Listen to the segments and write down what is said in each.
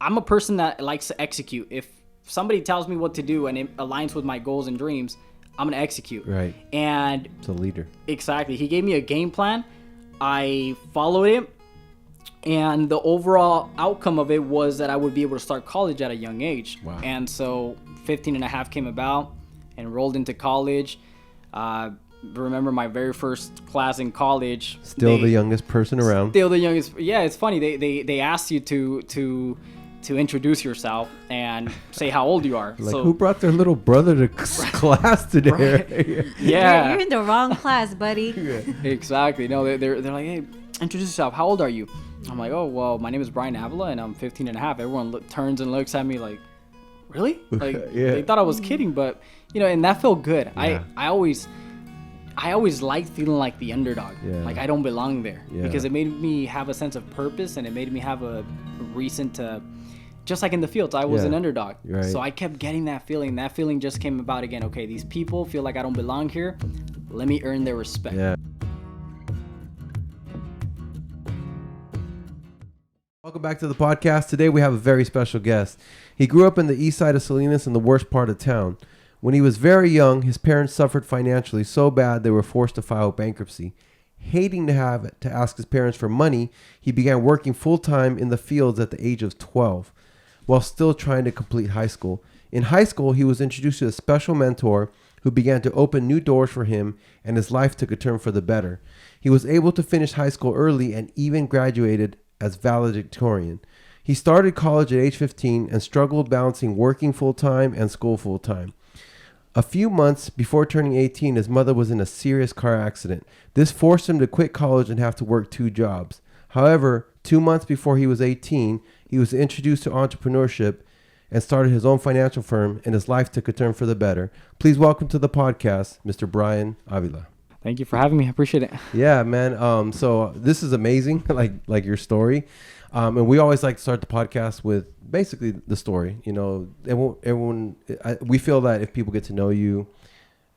I'm a person that likes to execute. If somebody tells me what to do and it aligns with my goals and dreams, I'm gonna execute. Right. And it's a leader. Exactly. He gave me a game plan. I followed it. And the overall outcome of it was that I would be able to start college at a young age. Wow. And so 15 and a half came about, enrolled into college. Remember my very first class in college. Still the youngest person around. Still the youngest. Yeah, it's funny. They asked you to introduce yourself and say how old you are. Like, so, who brought their little brother to class today? Right. Yeah. You're in the wrong class, buddy. Yeah. Exactly. No, they're like, hey, introduce yourself. How old are you? I'm like, oh, well, my name is Brian Avila, and I'm 15 and a half. Everyone turns and looks at me like, really? Like, yeah. They thought I was kidding, but, and that felt good. Yeah. I always liked feeling like the underdog. Yeah. Like, I don't belong there. Yeah. Because it made me have a sense of purpose, and it made me have a reason to, just like in the fields, I was an underdog. Right. So I kept getting that feeling. That feeling just came about again. Okay, these people feel like I don't belong here. Let me earn their respect. Yeah. Welcome back to the podcast. Today we have a very special guest. He grew up in the east side of Salinas in the worst part of town. When he was very young, his parents suffered financially so bad they were forced to file bankruptcy. Hating to have to ask his parents for money, he began working full-time in the fields at the age of 12, while still trying to complete high school. In high school, he was introduced to a special mentor who began to open new doors for him, and his life took a turn for the better. He was able to finish high school early and even graduated as valedictorian. He started college at age 15 and struggled balancing working full-time and school full-time. A few months before turning 18, his mother was in a serious car accident. This forced him to quit college and have to work 2 jobs. However, 2 months before he was 18, he was introduced to entrepreneurship and started his own financial firm, and his life took a turn for the better. Please welcome to the podcast, Mr. Brian Avila. Thank you for having me. I appreciate it. Yeah, man. So this is amazing, like your story. And we always like to start the podcast with basically the story. We feel that if people get to know you,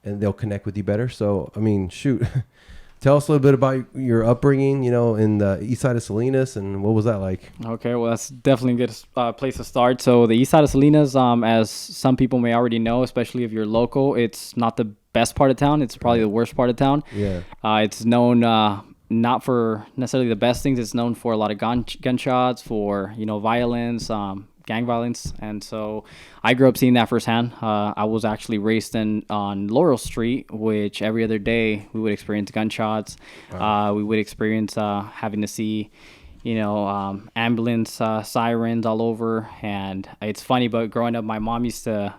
and they'll connect with you better. So, I mean, shoot. Tell us a little bit about your upbringing, in the east side of Salinas, and what was that like? Okay, well, that's definitely a good place to start. So the east side of Salinas, as some people may already know, especially if you're local, it's not the best part of town. It's probably the worst part of town. Yeah. It's known not for necessarily the best things. It's known for a lot of gunshots, for, violence, gang violence. And so I grew up seeing that firsthand. I was actually raised on Laurel Street, which every other day we would experience gunshots. Wow. We would experience having to see, ambulance sirens all over. And it's funny, but growing up, my mom used to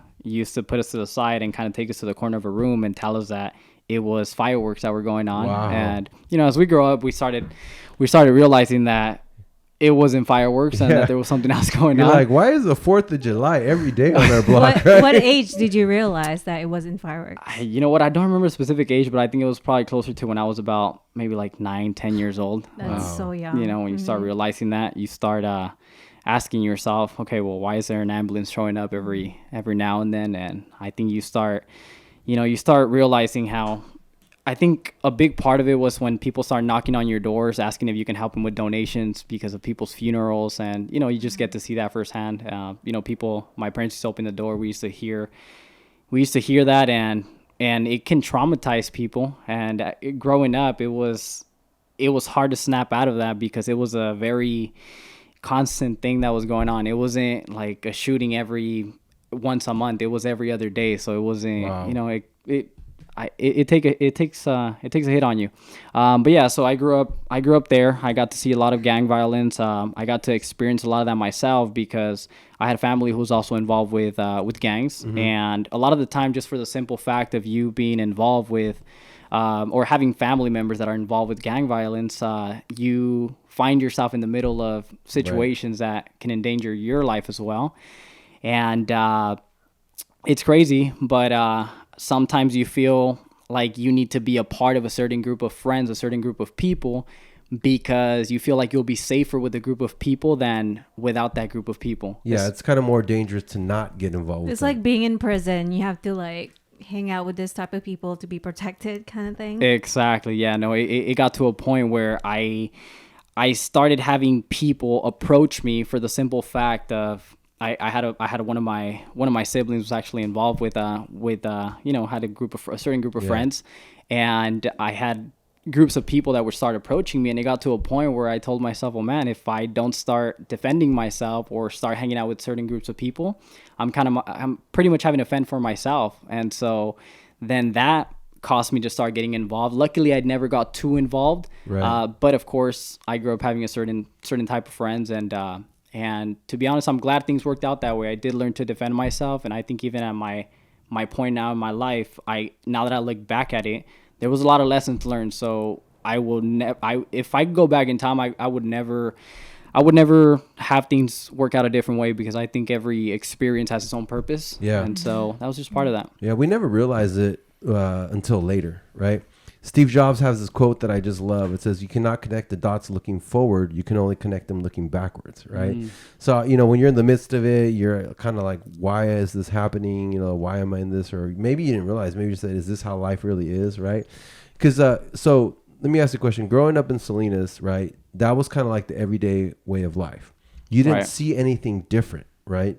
put us to the side and kind of take us to the corner of a room and tell us that it was fireworks that were going on. Wow. And, as we grow up, we started realizing that it wasn't fireworks and that there was something else going on. You're like, why is the 4th of July every day on our block? What age did you realize that it wasn't fireworks? You know what? I don't remember a specific age, but I think it was probably closer to when I was about maybe like 9-10 years old. That's so young. When you start realizing that, you start asking yourself, okay, well, why is there an ambulance showing up every now and then? And I think you start realizing how, I think a big part of it was when people start knocking on your doors, asking if you can help them with donations because of people's funerals. And, you just get to see that firsthand. My parents used to open the door. We used to hear that, and it can traumatize people. And growing up, it was hard to snap out of that because it was a very constant thing that was going on. It wasn't like a shooting once a month. It was every other day. So it wasn't, wow. It takes a hit on you. But yeah, so I grew up there. I got to see a lot of gang violence. I got to experience a lot of that myself because I had a family who was also involved with gangs. Mm-hmm. And a lot of the time, just for the simple fact of you being involved with, or having family members that are involved with gang violence, you find yourself in the middle of situations that can endanger your life as well. And it's crazy, but sometimes you feel like you need to be a part of a certain group of friends, a certain group of people, because you feel like you'll be safer with a group of people than without that group of people. Yeah, it's kind of more dangerous to not get involved. It's like being in prison. You have to hang out with this type of people to be protected kind of thing. Exactly. Yeah, no, it got to a point where I I started having people approach me for the simple fact of I had one of my siblings was actually involved with had a certain group of friends, and I had groups of people that would start approaching me, and it got to a point where I told myself, well, man, if I don't start defending myself or start hanging out with certain groups of people, I'm pretty much having to fend for myself. And so then that caused me to start getting involved. Luckily, I'd never got too involved. Right. But of course, I grew up having a certain type of friends, and to be honest, I'm glad things worked out that way. I did learn to defend myself, and I think even at my point now in my life, now that I look back at it, there was a lot of lessons learned. So if I could go back in time, I would never have things work out a different way, because I think every experience has its own purpose. Yeah. And so that was just part of that. Yeah, we never realized it until later, right? Steve Jobs has this quote that I just love. It says, "You cannot connect the dots looking forward. You can only connect them looking backwards," right? So, when you're in the midst of it, you're kind of like, why is this happening? Why am I in this? Or maybe you didn't realize, maybe you said, is this how life really is, right? Because, so let me ask you a question. Growing up in Salinas, right, that was kind of like the everyday way of life. You didn't see anything different, right?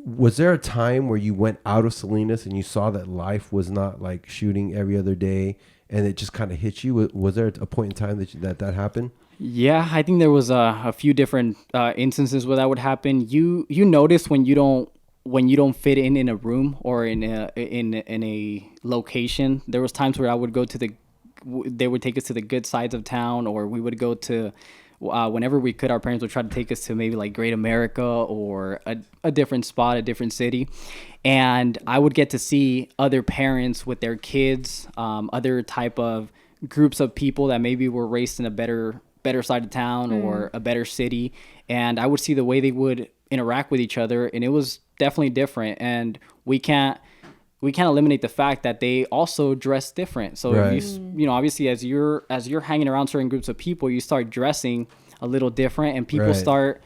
Was there a time where you went out of Salinas and you saw that life was not like shooting every other day, and it just kind of hit you? Was there a point in time that happened? Yeah, I think there was a few different instances where that would happen. You notice when you don't fit in a room or in a location. There was times where I would go to they would take us to the good sides of town, or we would go to whenever we could. Our parents would try to take us to maybe like Great America or a different spot, a different city. And I would get to see other parents with their kids, other type of groups of people that maybe were raised in a better side of town or a better city. And I would see the way they would interact with each other, and it was definitely different. And we can't eliminate the fact that they also dress different. So right. if obviously as you're hanging around certain groups of people, you start dressing a little different, and people start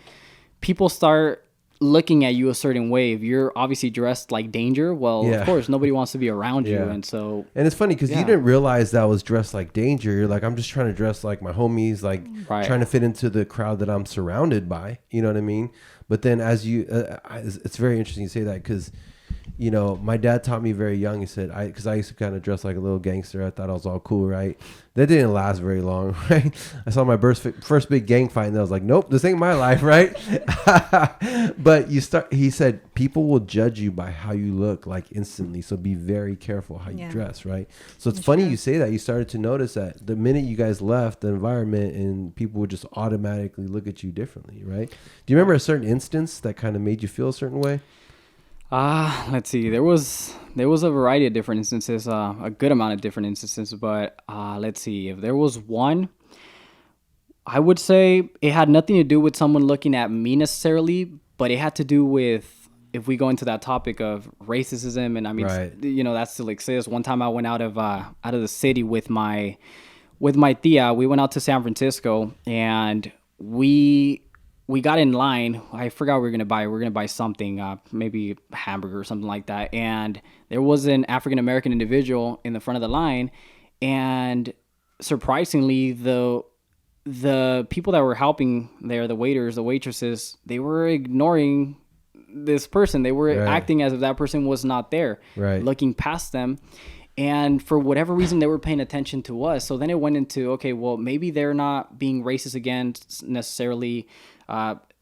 looking at you a certain way. If you're obviously dressed like danger, well, of course, nobody wants to be around you. And so, and it's funny because you didn't realize that was dressed like danger. You're like, I'm just trying to dress like my homies, like trying to fit into the crowd that I'm surrounded by. You know what I mean? But then as you, it's very interesting you say that, because my dad taught me very young. He said, because I used to kind of dress like a little gangster. I thought I was all cool, right? That didn't last very long, right? I saw my first big gang fight, and I was like, nope, this ain't my life, right? But he said, people will judge you by how you look, like instantly. So be very careful how you dress, right? So it's funny you say that. You started to notice that the minute you guys left the environment, and people would just automatically look at you differently, right? Do you remember a certain instance that kind of made you feel a certain way? Let's see. There was a variety of different instances, a good amount of different instances, but let's see. If there was one, I would say it had nothing to do with someone looking at me necessarily, but it had to do with, if we go into that topic of racism, and I mean, that still exists. One time I went out of the city with my tia. We went out to San Francisco, and we got in line. I forgot what we were going to buy. We were going to buy something, maybe a hamburger or something like that. And there was an African-American individual in the front of the line. And surprisingly, the people that were helping there, the waiters, the waitresses, they were ignoring this person. They were acting as if that person was not there, looking past them. And for whatever reason, they were paying attention to us. So then it went into, okay, well, maybe they're not being racist against necessarily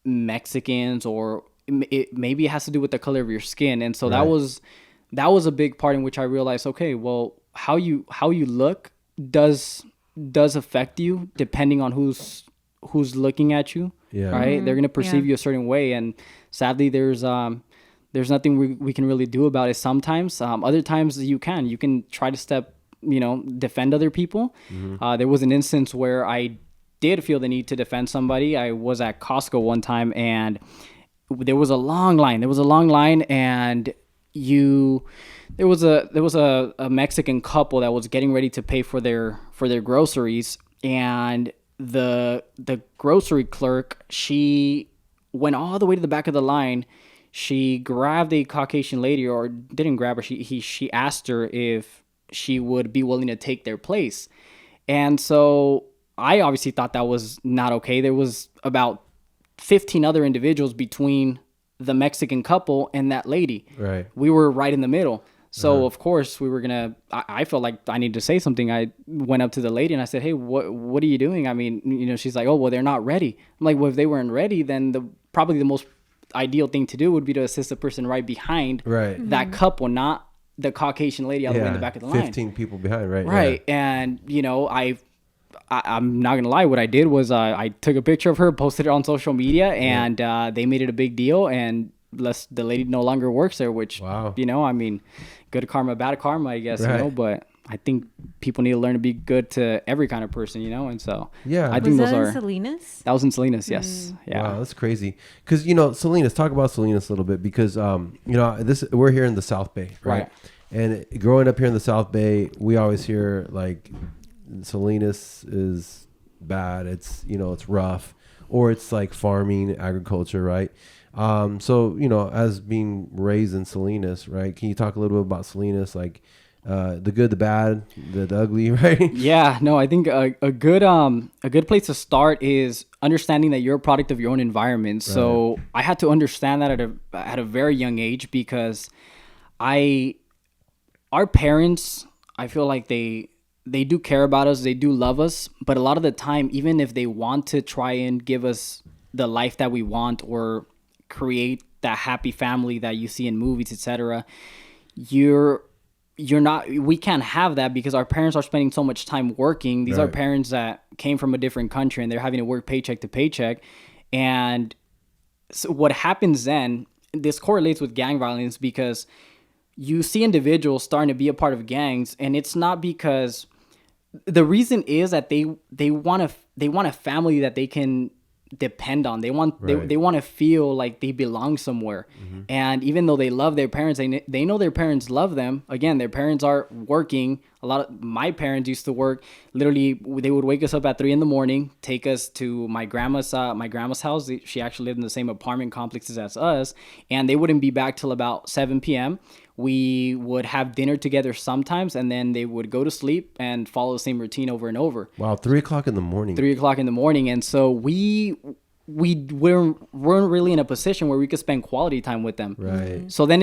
Mexicans, or maybe it has to do with the color of your skin. And so that was a big part in which I realized, okay, well, how you look does affect you depending on who's looking at you. Right? They're going to perceive you a certain way. And sadly, there's nothing we can really do about it sometimes. Other times you can try to defend other people. There was an instance where I did feel the need to defend somebody. I was at Costco one time, and there was a long line. And there was a Mexican couple that was getting ready to pay for their groceries, and the grocery clerk, she went all the way to the back of the line. She grabbed a Caucasian lady, or didn't grab her. She asked her if she would be willing to take their place. And so I obviously thought that was not okay. There was about 15 other individuals between the Mexican couple and that lady. Right. We were right in the middle. So of course we were gonna. I felt like I needed to say something. I went up to the lady and I said, "Hey, what are you doing?" I mean, she's like, "Oh, well, they're not ready." I'm like, "Well, if they weren't ready, then probably the most ideal thing to do would be to assist the person right behind that couple, not the Caucasian lady all the way in the back of the line." 15 people behind, right? Right, and I'm not gonna lie. What I did was I took a picture of her, posted it on social media, and they made it a big deal. And the lady no longer works there, which I mean, good karma, bad karma, I guess. But I think people need to learn to be good to every kind of person, and so I think was that in Salinas? That was in Salinas, yes. Yeah. Wow, that's crazy. Because Salinas, talk about Salinas a little bit, because we're here in the South Bay, right? And growing up here in the South Bay, we always hear like Salinas is bad. It's it's rough, or it's like farming, agriculture, right? So as being raised in Salinas, right? Can you talk a little bit about Salinas, like the good, the bad, the ugly, right? Yeah, no, I think a good place to start is understanding that you're a product of your own environment. Right. So I had to understand that at a very young age, because our parents, I feel like they do care about us, they do love us, but a lot of the time, even if they want to try and give us the life that we want or create that happy family that you see in movies, etc., we can't have that, because our parents are spending so much time working. These are parents that came from a different country and they're having to work paycheck to paycheck. And so what happens then, this correlates with gang violence, because you see individuals starting to be a part of gangs, and it's not because the reason is that they want a family that they can depend on. They want they want to feel like they belong somewhere. And even though they love their parents, they know their parents love them. Again, their parents are working. A lot of my parents used to work. Literally, they would wake us up at 3 a.m, take us to my grandma's house. She actually lived in the same apartment complexes as us, and they wouldn't be back till about 7 p.m. We would have dinner together sometimes, and then they would go to sleep and follow the same routine over and over. Wow, 3 o'clock in the morning. 3 o'clock in the morning, and so we weren't really in a position where we could spend quality time with them. Right. So then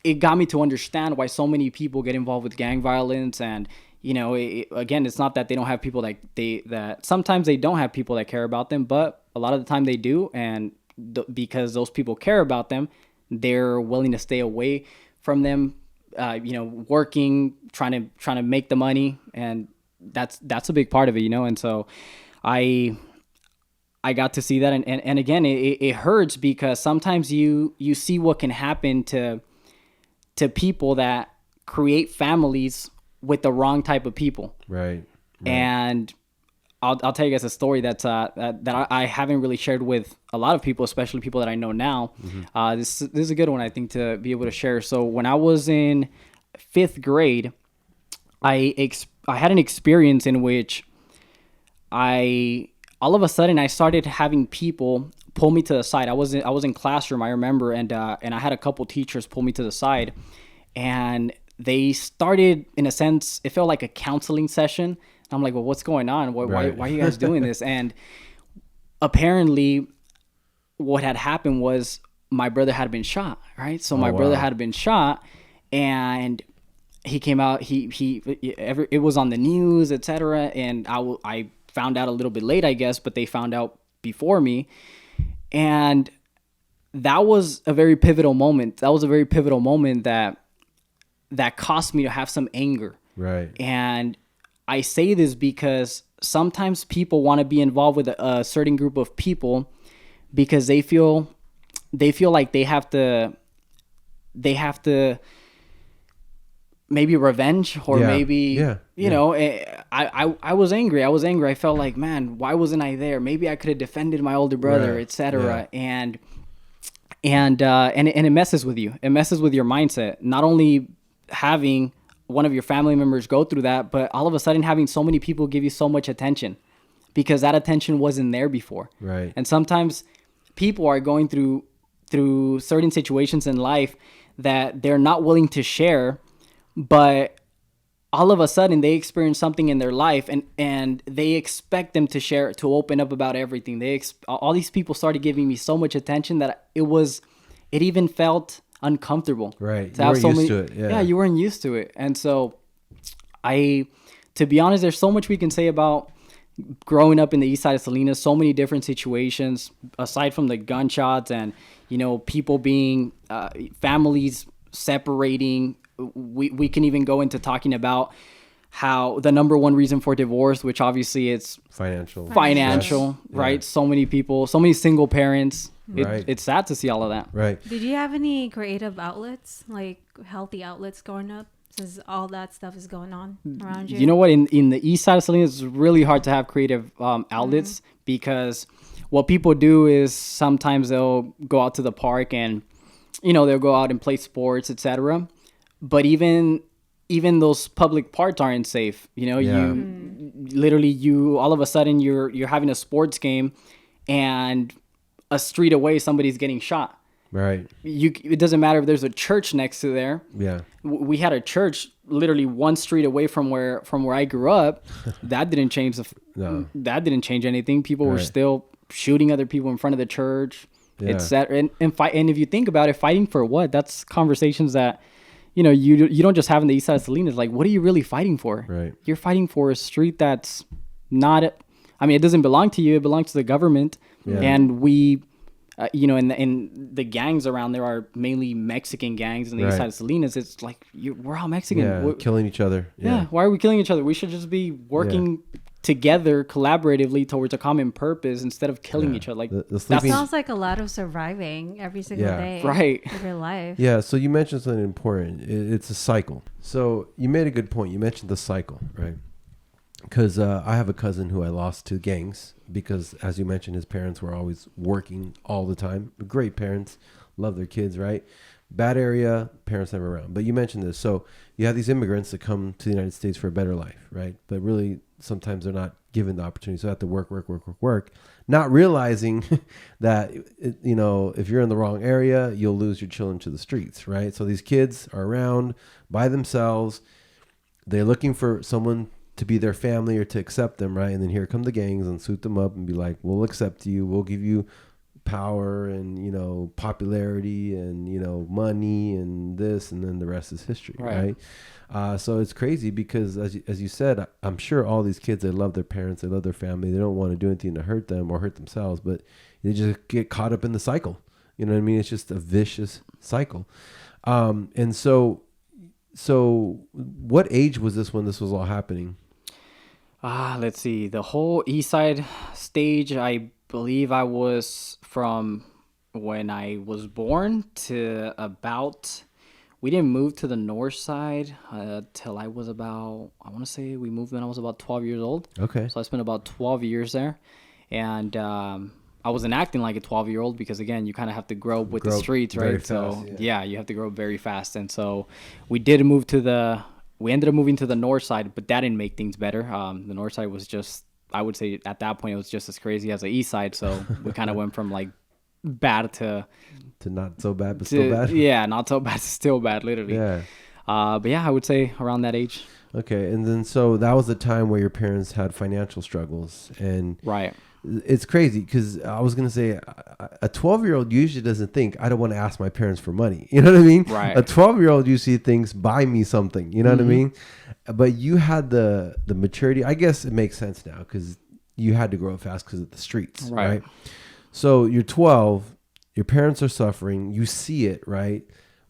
it got me to understand why so many people get involved with gang violence. And again, it's not that they don't have people that sometimes they don't have people that care about them, but a lot of the time they do, and because those people care about them, they're willing to stay away from them, working, trying to make the money, and that's a big part of it, And so I got to see that, and again, it hurts, because sometimes you see what can happen to people that create families with the wrong type of people. Right. And I'll tell you guys a story that I haven't really shared with a lot of people, especially people that I know now. This is a good one, I think, to be able to share. So when I was in 5th grade, I had an experience in which all of a sudden I started having people pull me to the side. I was in classroom, I remember, and I had a couple teachers pull me to the side, and they started, in a sense, it felt like a counseling session. I'm like, well, what's going on? Why are you guys doing this? And apparently what had happened was my brother had been shot, right? So my brother had been shot, and he came out, it was on the news, etc. And I found out a little bit late, I guess, but they found out before me. And that was a very pivotal moment. That was a very pivotal moment that caused me to have some anger. Right. And I say this because sometimes people want to be involved with a certain group of people because they feel like they have to maybe revenge, or maybe I was angry. I felt like, man, why wasn't I there? Maybe I could have defended my older brother, etc. And it messes with you. It messes with your mindset. Not only having one of your family members go through that, but all of a sudden having so many people give you so much attention, because that attention wasn't there before. Right. And sometimes people are going through certain situations in life that they're not willing to share, but all of a sudden they experience something in their life, and they expect them to share, to open up about everything. All these people started giving me so much attention that it even felt uncomfortable. Right. To You have weren't so used many, to it. Yeah. yeah, you weren't used to it. And so to be honest, there's so much we can say about growing up in the east side of Salinas, so many different situations aside from the gunshots and, people being, families separating. We can even go into talking about how the number one reason for divorce, which obviously it's Financial. financial, Yes. right? Yeah. So many people, so many single parents. Right. It's sad to see all of that. Right. Did you have any creative outlets, like healthy outlets growing up? Since all that stuff is going on around you. You know what? In the east side of Salinas, it's really hard to have creative outlets because what people do is sometimes they'll go out to the park and, they'll go out and play sports, etc. But even those public parks aren't safe. Yeah. You literally all of a sudden you're having a sports game, and a street away somebody's getting shot. Right. It doesn't matter if there's a church next to there. Yeah. We had a church literally one street away from where I grew up. That didn't change No. that didn't change anything. People were Right. still shooting other people in front of the church. Yeah. And if you think about it, fighting for what? That's conversations that you don't just have in the east side of Salinas. Like, what are you really fighting for? Right. You're fighting for a street that's not. It doesn't belong to you. It belongs to the government. Yeah. And we. In the gangs around there are mainly Mexican gangs in the east Right. side of Salinas. It's like we're all Mexican. Yeah. Killing each other. Yeah. Why are we killing each other? We should just be working together collaboratively towards a common purpose instead of killing Yeah. each other. Like The that's sleeping- Sounds like a lot of surviving every single Yeah. day Right. of your life. Yeah, so you mentioned something important. It's a cycle. So you made a good point. You mentioned the cycle, right? Because I have a cousin who I lost to gangs because, as you mentioned, his parents were always working all the time. Great parents, love their kids, right? Bad area, parents never around. But you mentioned this. So you have these immigrants that come to the United States for a better life, right? But really, sometimes they're not given the opportunity. So they have to work, not realizing that, if you're in the wrong area, you'll lose your children to the streets, right? So these kids are around by themselves. They're looking for someone to be their family or to accept them, right? And then here come the gangs and suit them up and be like, we'll accept you. We'll give you power and, popularity and, money and this, and then the rest is history, right? So it's crazy because as you said, I'm sure all these kids, they love their parents, they love their family. They don't want to do anything to hurt them or hurt themselves, but they just get caught up in the cycle. You know what I mean? It's just a vicious cycle. And so what age was this when this was all happening? Let's see. The whole east side stage, I believe I was from when I was born to about. We didn't move to the north side till I was about. I want to say we moved when I was about 12 years old. Okay. So I spent about 12 years there, and I wasn't acting like a 12-year-old because again, you kind of have to grow up with the streets, very right? So fast, yeah, you have to grow up very fast, and so we did move to the. We ended up moving to the north side, but that didn't make things better. The north side was just, I would say at that point, it was just as crazy as the east side. So we kind of went from like bad to not so bad, but still bad. Yeah, not so bad to still bad, literally. Yeah. But yeah, I would say around that age. Okay. And then, so that was the time where your parents had financial struggles, and Right. it's crazy because I was going to say a 12-year-old usually doesn't think, I don't want to ask my parents for money. You know what I mean? Right. A 12-year-old usually thinks, buy me something. You know what I mean? But you had the maturity. I guess it makes sense now because you had to grow up fast because of the streets. Right. So you're 12, your parents are suffering. You see it, right?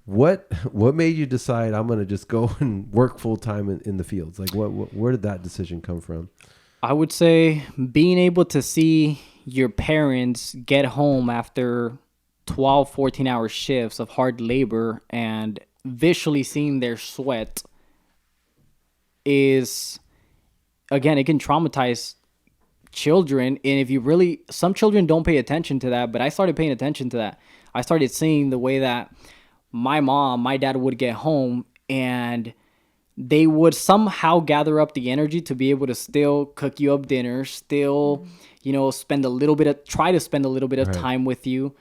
What made you decide I'm going to just go and work full time in the fields? Like where did that decision come from? I would say being able to see your parents get home after 12, 14-hour shifts of hard labor and visually seeing their sweat is, again, it can traumatize children. And if you really, some children don't pay attention to that, but I started paying attention to that. I started seeing the way that my dad would get home and they would somehow gather up the energy to be able to still cook you up dinner, still, try to spend a little bit of Right. time with you.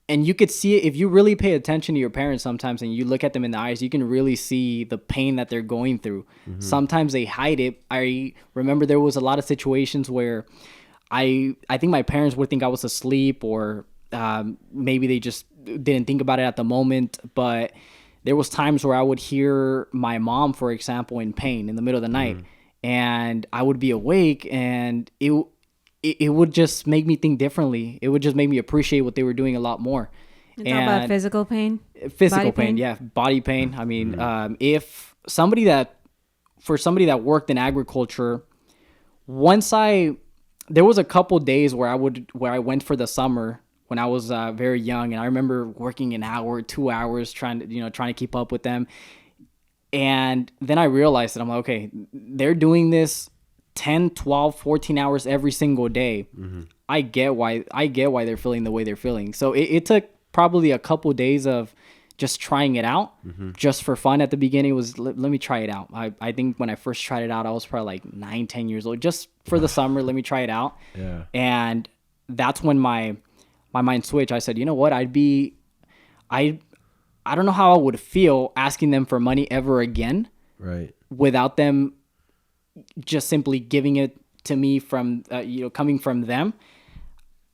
and you could see it if you really pay attention to your parents sometimes and you look at them in the eyes, you can really see the pain that they're going through. Sometimes they hide it. I remember there was a lot of situations where I think my parents would think I was asleep, or maybe they just didn't think about it at the moment. But there was times where I would hear my mom, for example, in pain in the middle of the night, and I would be awake, and it would just make me think differently. It would just make me appreciate what they were doing a lot more. It's all about physical pain. Physical pain, yeah, body pain. I mean, if somebody that worked in agriculture, there was a couple days where I went for the summer when I was very young, and I remember working an hour, 2 hours trying to keep up with them. And then I realized that I'm like, okay, they're doing this 10, 12, 14 hours every single day. I get why they're feeling the way they're feeling. So it took probably a couple days of just trying it out, just for fun. At the beginning, it was let me try it out. I think when I first tried it out, I was probably like 9, 10 years old, just for the summer. Let me try it out. Yeah. And that's when my mind switched. I said, you know what? I don't know how I would feel asking them for money ever again, Right. without them just simply giving it to me from coming from them.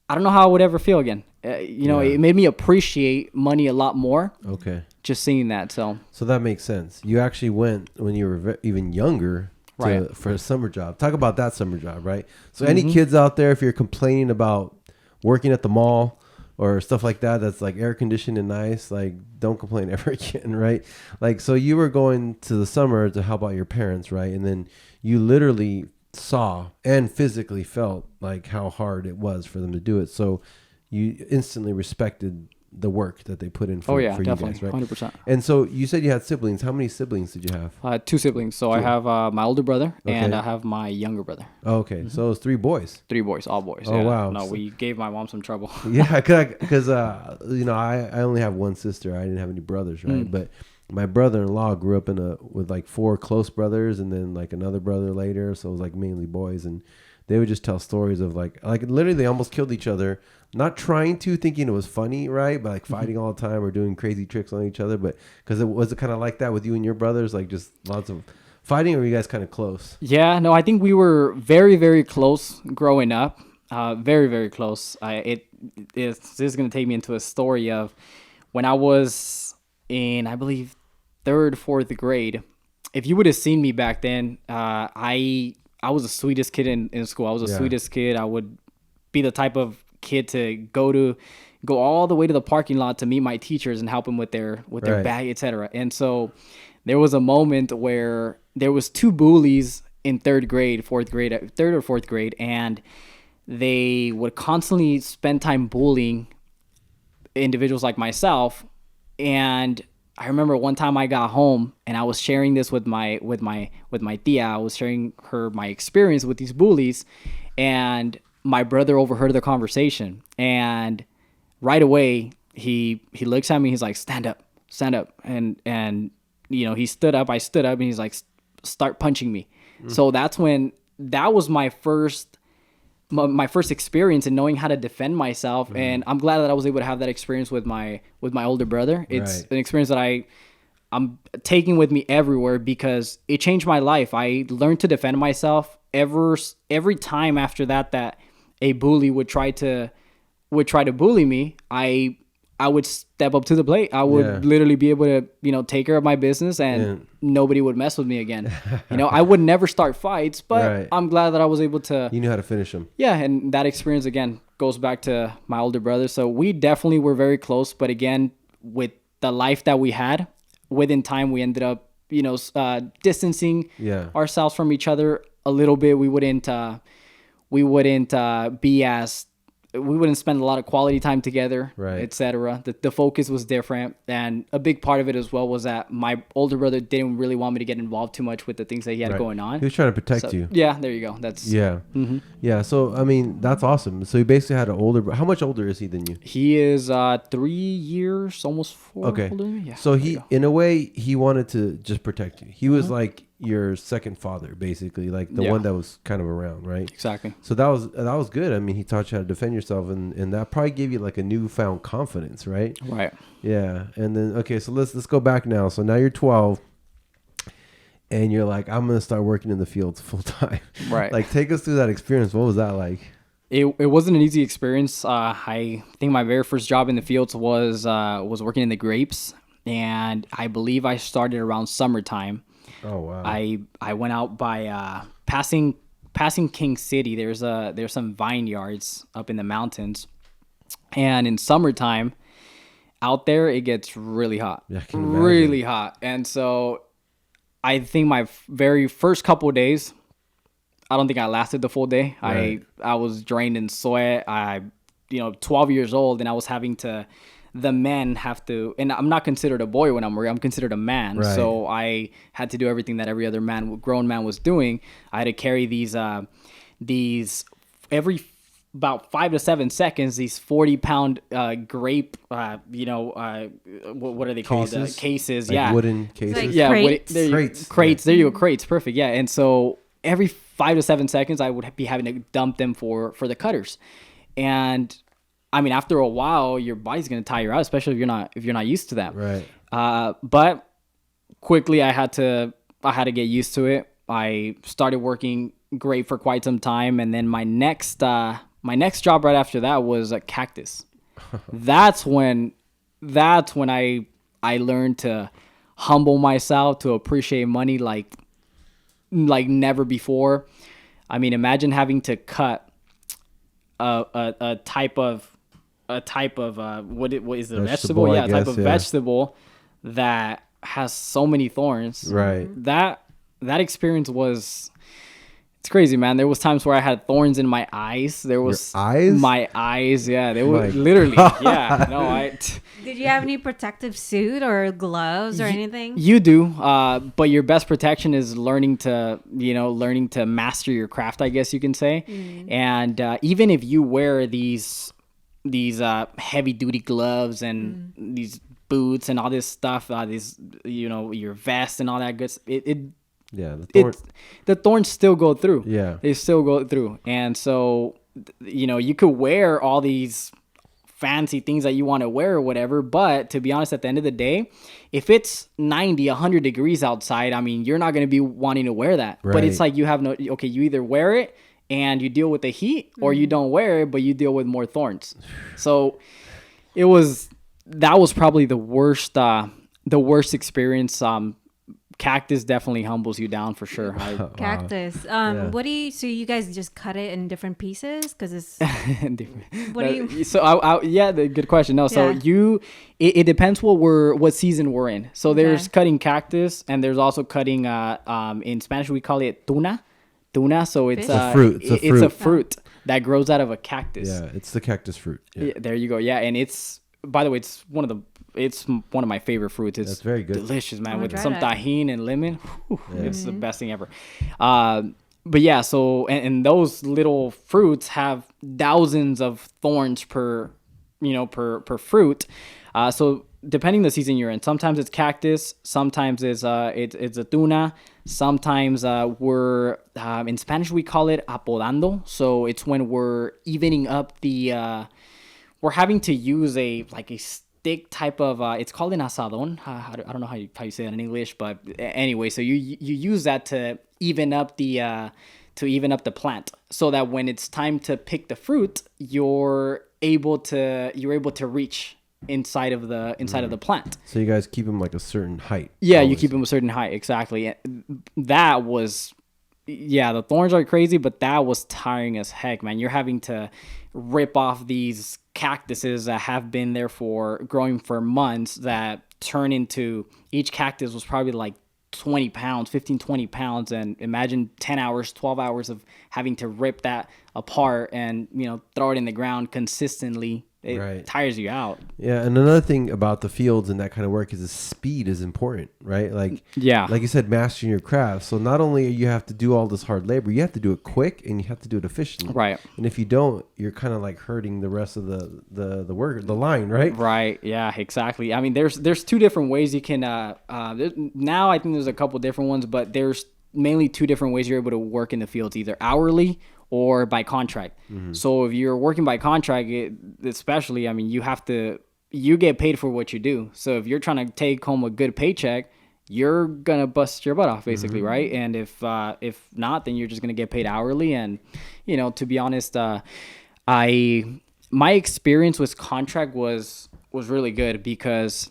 I don't know how I would ever feel again. It made me appreciate money a lot more. Okay. Just seeing that. So that makes sense. You actually went when you were even younger Right. for a summer job. Talk about that summer job, right? So any kids out there, if you're complaining about working at the mall or stuff like that, that's like air conditioned and nice, like don't complain ever again, right? Like, so you were going to the summer to help out your parents, right? And then you literally saw and physically felt like how hard it was for them to do it. So you instantly respected the work that they put in for, for definitely, you guys, right? 100%. And so you said you had siblings. How many siblings did you have? 2 siblings. So I have my older brother and Okay. I have my younger brother. Oh, okay. So it was 3 boys. 3 boys, all boys. Oh, yeah. wow. No, we gave my mom some trouble. Yeah, because I only have one sister. I didn't have any brothers, right? But my brother-in-law grew up with like 4 close brothers and then like another brother later. So it was like mainly boys, and they would just tell stories of like literally they almost killed each other. Not trying to, thinking it was funny, right? But like fighting all the time or doing crazy tricks on each other. But because it was kind of like that with you and your brothers, like just lots of fighting, or were you guys kind of close? Yeah, no, I think we were very, very close growing up. Very, very close. This is going to take me into a story of when I was in, I believe, 3rd, 4th grade. If you would have seen me back then, I was the sweetest kid in school. I was the sweetest kid. I would be the type of kid to go all the way to the parking lot to meet my teachers and help them with their Right. bag, etc. And so there was a moment where there was 2 bullies in 3rd or 4th grade, and they would constantly spend time bullying individuals like myself. And I remember one time I got home and I was sharing this with my tia. I was sharing her my experience with these bullies, and my brother overheard the conversation, and right away he looks at me. He's like, stand up. And he stood up. I stood up, and he's like, start punching me. So that was my first experience in knowing how to defend myself. And I'm glad that I was able to have that experience with my older brother. It's an experience that I'm taking with me everywhere because it changed my life. I learned to defend myself every time after that a bully would try to bully me. I would step up to the plate. I would literally be able to, take care of my business, and nobody would mess with me again. I would never start fights, but I'm glad that I was able to. You knew how to finish them. Yeah, and that experience, again, goes back to my older brother. So we definitely were very close, but again, with the life that we had, within time, we ended up, distancing ourselves from each other a little bit. We wouldn't spend a lot of quality time together, etc. The focus was different, and a big part of it as well was that my older brother didn't really want me to get involved too much with the things that he had going on. He was trying to protect you. Yeah, there you go. That's yeah. So I mean, that's awesome. So he basically had an older. How much older is he than you? He is 3 years, almost 4. Okay. Older than me. Yeah. So he, in a way, he wanted to just protect you. He was like, your second father, basically, like the Yeah. one that was kind of around, right? Exactly. So that was good. I mean, he taught you how to defend yourself, and that probably gave you like a newfound confidence, right? Right. Yeah. And then okay, so let's go back now. So now you're 12, and you're like, I'm gonna start working in the fields full time. Right. Like, take us through that experience. What was that like? It wasn't an easy experience. I think my very first job in the fields was working in the grapes, and I believe I started around summertime. Oh wow. I went out by passing King City. There's some vineyards up in the mountains, and in summertime, out there it gets really hot, Yeah, I can imagine. really hot. And so I think my very first couple of days, I don't think I lasted the full day. Right. I was drained in sweat. 12 years old, and I was having to. The men have to, and I'm not considered a boy when I'm considered a man. Right. So I had to do everything that every other grown man was doing. I had to carry these every about 5 to 7 seconds, these 40-pound grape, what are they called? Cases? Case, Like yeah. wooden cases. Like Yeah, crates. Crates. Crates. There you go, crates. Perfect. Yeah, and so every 5 to 7 seconds, I would be having to dump them for the cutters, and I mean, after a while, your body's gonna tire out, especially if you're not used to that. Right. But quickly, I had to get used to it. I started working great for quite some time, and then my next job right after that was a cactus. That's when I learned to humble myself, to appreciate money like never before. I mean, imagine having to cut a type of what is it, a vegetable? I Yeah, a type guess, of vegetable that has so many thorns. Right. That experience was, it's crazy, man. There was times where I had thorns in my eyes. There was Your eyes? my eyes. Yeah, they were My literally. Yeah, no, Did you have any protective suit or gloves or anything? You do, but your best protection is learning to master your craft, I guess you can say. And even if you wear these heavy duty gloves and these boots and all this stuff, your vest and all that good, Yeah. the thorns still go through. Yeah. They still go through, and so you could wear all these fancy things that you want to wear or whatever, but to be honest, at the end of the day, if it's 90 100 degrees outside, I mean, you're not going to be wanting to wear that. But it's Right. like you either wear it and you deal with the heat, or you don't wear it but you deal with more thorns. So that was probably the worst experience. Cactus definitely humbles you down for sure. Cactus. Yeah. So you guys just cut it in different pieces? Because it's, What what do you, So good question. No, so Yeah. it depends what season we're in. So there's Okay. cutting cactus, and there's also cutting in Spanish we call it tuna. So it's Fish? a fruit. It's a It's a fruit. fruit that grows out of a cactus. Yeah. It's the cactus fruit. Yeah. Yeah, there you go. Yeah, and it's, by the way, it's one of my favorite fruits. It's That's very good. delicious, man, I'm with gonna some try that. tahini and lemon. Whew, it's the best thing ever. But yeah, so and those little fruits have thousands of thorns per fruit. So depending the season you're in, sometimes it's cactus, sometimes it's a tuna, sometimes we're in Spanish we call it apodando. So it's when we're evening up we're having to use a stick type of it's called an asadón. I don't know how you say that in English, but anyway, so you use that to even up the plant, so that when it's time to pick the fruit, you're able to reach inside of the plant. So you guys keep them like a certain height. Yeah, you always. keep them a certain height, exactly. That was, yeah, the thorns are crazy, but that was tiring as heck, man. You're having to rip off these cactuses that have been there growing for months, that turn into, each cactus was probably like 20 pounds, 15, 20 pounds. And imagine 10 hours, 12 hours of having to rip that apart and, throw it in the ground consistently It Right. tires you out. Yeah, and another thing about the fields and that kind of work is the speed is important, right? Like, Yeah. like you said, mastering your craft. So not only you have to do all this hard labor, you have to do it quick and you have to do it efficiently. Right. And if you don't, you're kind of like hurting the rest of the work, the line, right? Right. Yeah, exactly. I mean, there's two different ways you can, now I think there's a couple different ones, but there's mainly two different ways you're able to work in the fields, either hourly or by contract. So if you're working by contract, especially, I mean, you get paid for what you do. So if you're trying to take home a good paycheck, you're gonna bust your butt off, basically, right? And if not, then you're just gonna get paid hourly. And to be honest, my experience with contract was really good, because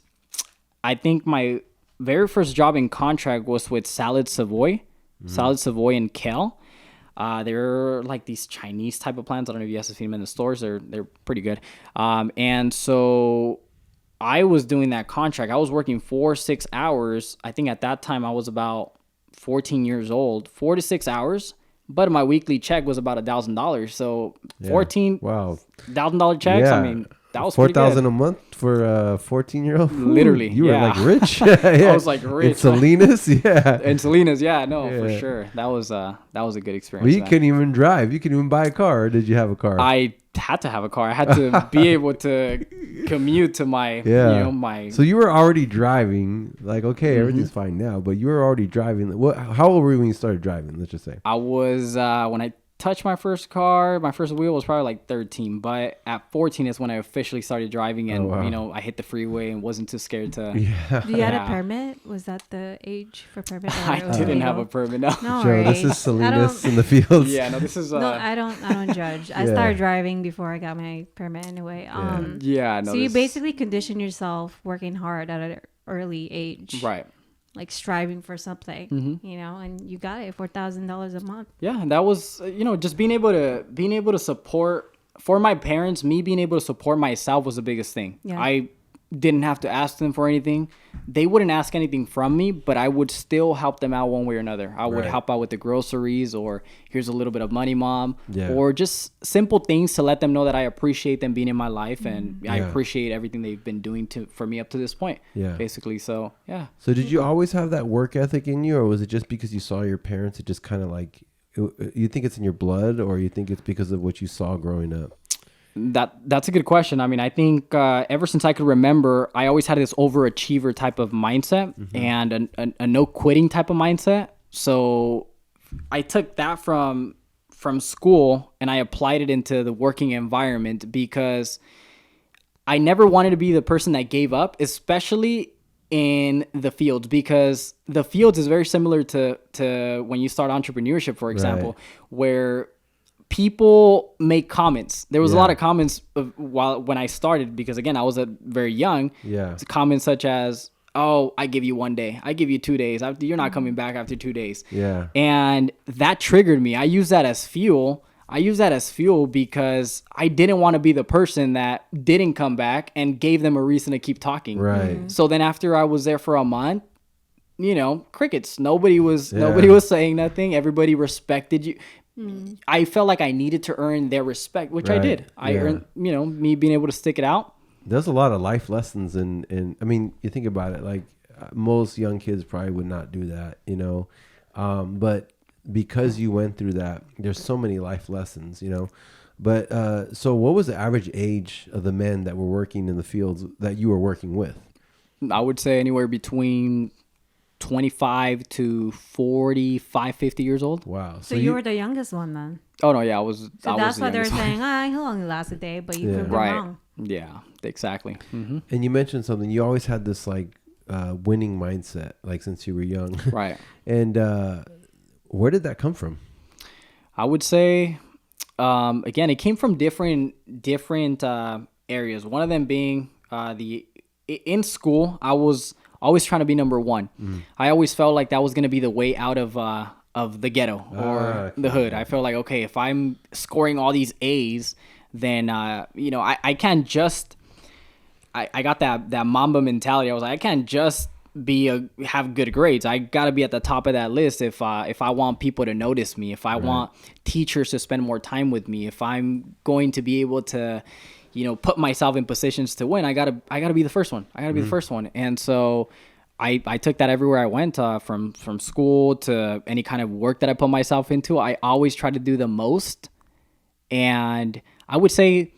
I think my very first job in contract was with Salad Savoy and Kale. They're like these Chinese type of plants. I don't know if you guys have seen them in the stores. They're pretty good. And so I was doing that contract. I was working 6 hours. I think at that time I was about 14 years old, 4 to 6 hours. But my weekly check was about $1,000. So $14,000 checks. Yeah. I mean, that was pretty $4,000 good. a month for a 14-year-old. Literally, you were yeah. like rich. Yeah. I was like rich. In Salinas, yeah. And Salinas, yeah, no, for Yeah. sure. That was a good experience. Well, you man. couldn't even drive. You couldn't even buy a car. Or did you have a car? I had to have a car. I had to be able to commute to my, my. So you were already driving. Like, okay, Mm-hmm. everything's fine now, but you were already driving. How old were you when you started driving? Let's just say. I was when I touched my first car. My first wheel was probably like 13, but at 14 is when I officially started driving, and wow. I hit the freeway and wasn't too scared to. Yeah. Do you had Yeah. a permit? Was that the age for permit? I didn't have a permit. No. No, Joe, this right? is Salinas in the fields. Yeah, no, this is. No, I don't judge. I Yeah. started driving before I got my permit anyway. Yeah, no. So you this- basically condition yourself working hard at an early age, Right. like striving for something, and you got it, $4,000 a month. Yeah, and that was just being able to support, for my parents, me being able to support myself was the biggest thing. Yeah. I didn't have to ask them for anything. They wouldn't ask anything from me, but I would still help them out one way or another. I would Right. help out with the groceries, or here's a little bit of money, mom, Yeah. or just simple things to let them know that I appreciate them being in my life, and I Yeah. appreciate everything they've been doing for me up to this point. Yeah. Basically, so yeah. So did you always have that work ethic in you, or was it just because you saw your parents? It just kind of like, you think it's in your blood, or you think it's because of what you saw growing up? That's a good question. I mean, I think ever since I could remember, I always had this overachiever type of mindset and a no quitting type of mindset. So I took that from school and I applied it into the working environment, because I never wanted to be the person that gave up, especially in the fields, because the fields is very similar to when you start entrepreneurship, for example, where people make comments. There was a Yeah. lot of comments when I started, because again, I was very young. Yeah. It's comments such as, "Oh, I give you 1 day. I give you 2 days. You're not coming back after 2 days." Yeah. And that triggered me. I use that as fuel. Because I didn't want to be the person that didn't come back and gave them a reason to keep talking. Right. So then after I was there for a month, crickets. Nobody was saying nothing. Everybody respected you. I felt like I needed to earn their respect, which I Right. did. I Yeah. earned, me being able to stick it out. There's a lot of life lessons in I mean, you think about it, like most young kids probably would not do that, but because you went through that, there's so many life lessons, But so what was the average age of the men that were working in the fields that you were working with? I would say anywhere between 25 to 45, 50 years old. Wow. So you were the youngest one then. Oh no, yeah, I was. So I that's was why they're the youngest saying, he'll only last a day, but you Yeah. proved them Right. wrong. Yeah, exactly. Mm-hmm. And you mentioned something. You always had this like winning mindset, like since you were young. Right. And where did that come from? I would say, again, it came from different areas. One of them being in school, I was always trying to be number one. I always felt like that was going to be the way out of the ghetto or the hood. I felt like, okay, if I'm scoring all these A's, then I can't just. I got that Mamba mentality. I was like, I can't just have good grades. I got to be at the top of that list if I want people to notice me, if I want teachers to spend more time with me, if I'm going to be able to put myself in positions to win, I gotta be the first one. I gotta be the first one. And so I took that everywhere I went, from school to any kind of work that I put myself into. I always try to do the most. And I would say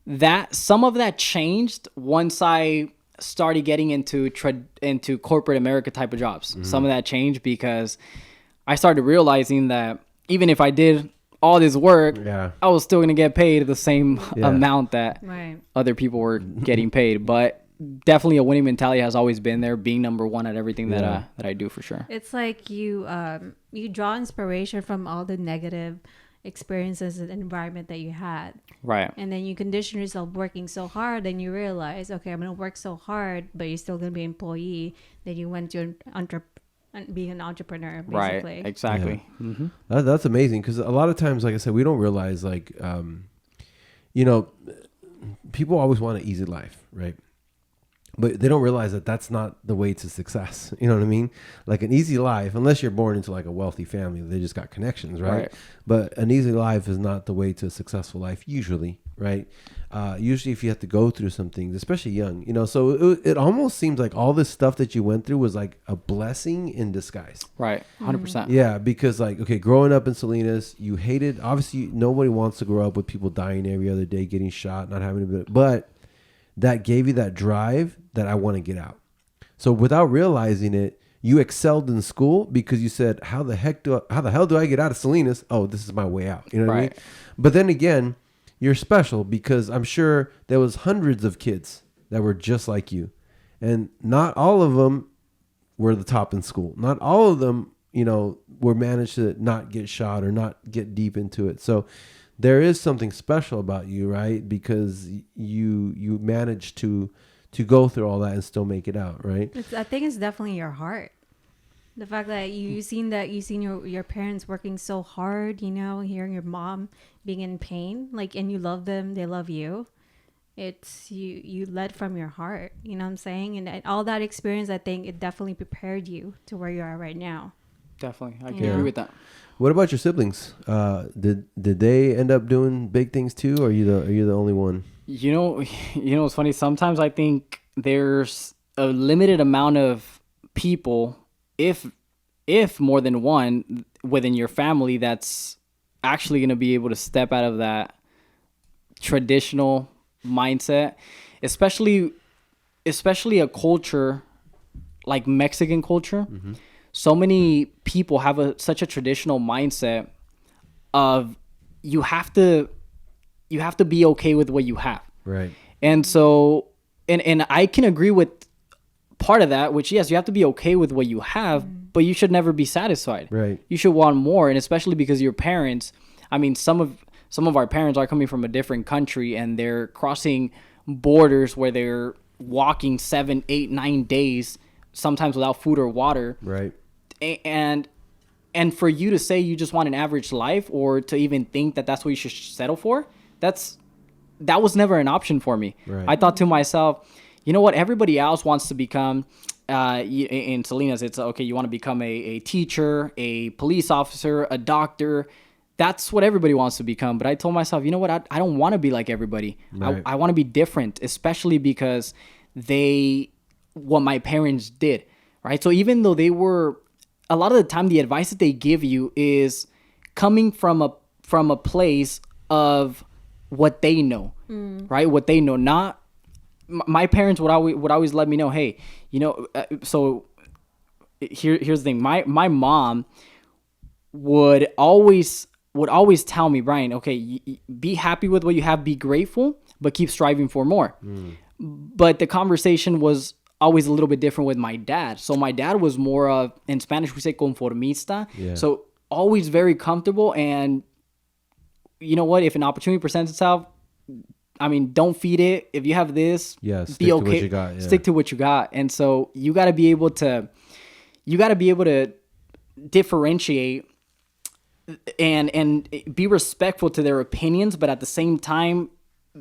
that some of that changed once I started getting into corporate America type of jobs. Some of that changed because I started realizing that even if I did all this work, I was still going to get paid the same amount that other people were getting paid. But definitely a winning mentality has always been there, being number one at everything that I do, for sure. It's like you draw inspiration from all the negative experiences and environment that you had. Right. And then you condition yourself working so hard, and you realize, okay, I'm going to work so hard, but you're still going to be an employee. Then you went to being an entrepreneur, basically. Right, exactly. Yeah. Mm-hmm. That's amazing, because a lot of times, like I said, we don't realize, like, people always want an easy life, right? But they don't realize that that's not the way to success. You know what I mean? Like an easy life, unless you're born into like a wealthy family, they just got connections, right? But an easy life is not the way to a successful life, usually, right? Usually if you have to go through some things, especially young, so it almost seems like all this stuff that you went through was like a blessing in disguise. Right. 100%. Yeah. Because like, okay, growing up in Salinas, you hated, obviously nobody wants to grow up with people dying every other day, getting shot, not having to, but that gave you that drive that I want to get out. So without realizing it, you excelled in school because you said, how the hell do I get out of Salinas? Oh, this is my way out. You know what I mean? But then again, you're special because I'm sure there was hundreds of kids that were just like you. And not all of them were the top in school. Not all of them, were managed to not get shot or not get deep into it. So there is something special about you, right? Because you managed to go through all that and still make it out, right? I think it's definitely your heart. The fact that you've seen your parents working so hard, hearing your mom being in pain, and you love them, they love you. It's you led from your heart, you know what I'm saying? And all that experience, I think it definitely prepared you to where you are right now. Definitely. I can agree with that. What about your siblings? Did they end up doing big things too, or are you the only one? It's funny. Sometimes I think there's a limited amount of people, if more than one within your family, that's actually going to be able to step out of that traditional mindset, especially a culture like Mexican culture. Mm-hmm. So many people have such a traditional mindset of you have to be okay with what you have. Right. And so, and I can agree with part of that, which, yes, you have to be okay with what you have, but you should never be satisfied. Right. You should want more. And especially because your parents, some of our parents are coming from a different country and they're crossing borders where they're walking 7, 8, 9 days, sometimes without food or water. Right. And for you to say you just want an average life, or to even think that that's what you should settle for, that was never an option for me. Right. I thought to myself, you know what? Everybody else wants to become, in Salinas, it's okay, you want to become a teacher, a police officer, a doctor. That's what everybody wants to become. But I told myself, you know what? I don't want to be like everybody. Right. I want to be different, especially because what my parents did, right? So even though a lot of the time, the advice that they give you is coming from a place of what they know, right? What they know. Not my parents would always let me know, hey, so here's the thing. My mom would always tell me, Brian, okay, be happy with what you have, be grateful, but keep striving for more. But the conversation was always a little bit different with my dad. So my dad was more of, in Spanish we say conformista. Yeah. So always very comfortable. And you know what? If an opportunity presents itself, don't feed it. If you have this, be okay. To what you got, yeah. Stick to what you got. And so you got to be able to differentiate and be respectful to their opinions, but at the same time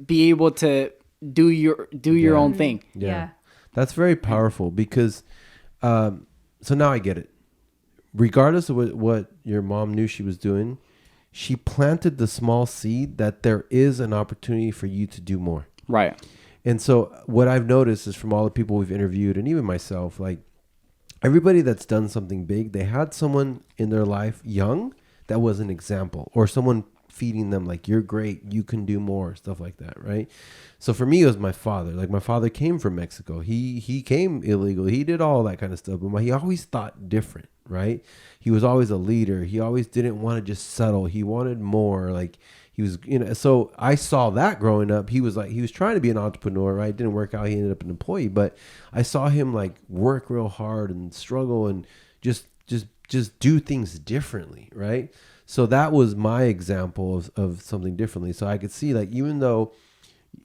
be able to do your own thing. Yeah. That's very powerful because, so now I get it. Regardless of what your mom knew she was doing, she planted the small seed that there is an opportunity for you to do more. Right. And so what I've noticed is from all the people we've interviewed and even myself, like everybody that's done something big, they had someone in their life young that was an example, or someone feeding them like, you're great, you can do more, stuff like that, right? So for me, it was my father. Like my father came from Mexico. He came illegal. He did all that kind of stuff, but he always thought different, right? He was always a leader. He always didn't want to just settle. He wanted more. Like he was, so I saw that growing up. He was trying to be an entrepreneur, right? It didn't work out. He ended up an employee, but I saw him like work real hard and struggle and just do things differently, right? So that was my example of something differently. So I could see, like, even though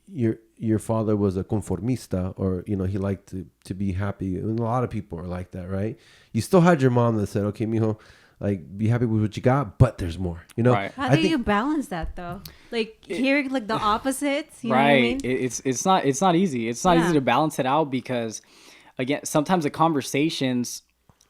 your father was a conformista, or he liked to be happy, and a lot of people are like that, right? You still had your mom that said, okay, mijo, like, be happy with what you got, but there's more, Right. How do you balance that though? Like hearing like the opposites, you know what I mean? It's not easy. It's not easy to balance it out, because again, sometimes the conversations,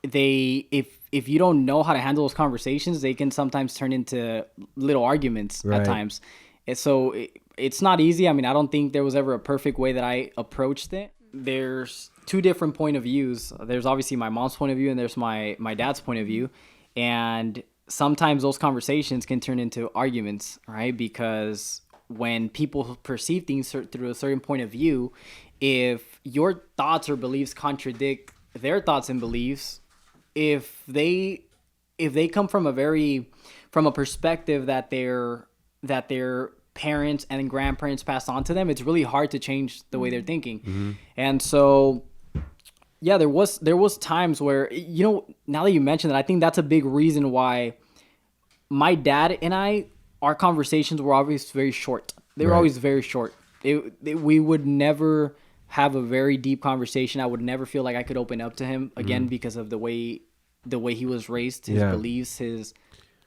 if you don't know how to handle those conversations, they can sometimes turn into little arguments at times. And so it's not easy. I mean, I don't think there was ever a perfect way that I approached it. There's two different point of views. There's obviously my mom's point of view, and there's my dad's point of view. And sometimes those conversations can turn into arguments, right? Because when people perceive things through a certain point of view, if your thoughts or beliefs contradict their thoughts and beliefs, if they come from a perspective that their parents and grandparents passed on to them, it's really hard to change the way they're thinking. Mm-hmm. And so, yeah, there was times where, now that you mentioned it, I think that's a big reason why my dad and our conversations were always very short. They were always very short. We would never have a very deep conversation. I would never feel like I could open up to him again, because of the way he was raised, his beliefs, his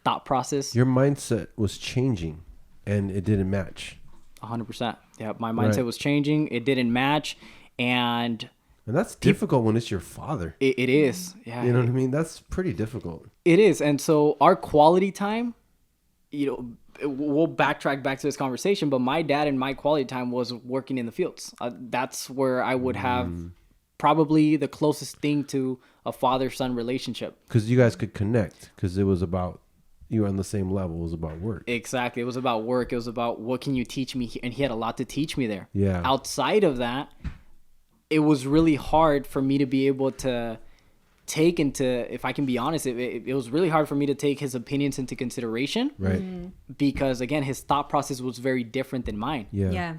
thought process. Your mindset was changing, and it didn't match. 100%. Yeah, my mindset was changing. It didn't match, and that's difficult when it's your father. It is. Yeah. You know what I mean? That's pretty difficult. It is. And so our quality time, we'll backtrack back to this conversation, but my dad and my quality time was working in the fields. That's where I would have probably the closest thing to a father-son relationship. Because you guys could connect, because it was about, you were on the same level. It was about work. Exactly. It was about work. It was about, what can you teach me? And he had a lot to teach me there. Yeah. Outside of that, it was really hard for me to be able to take if I can be honest, it was really hard for me to take his opinions into consideration. Right. Because again, his thought process was very different than mine. Yeah. Yeah.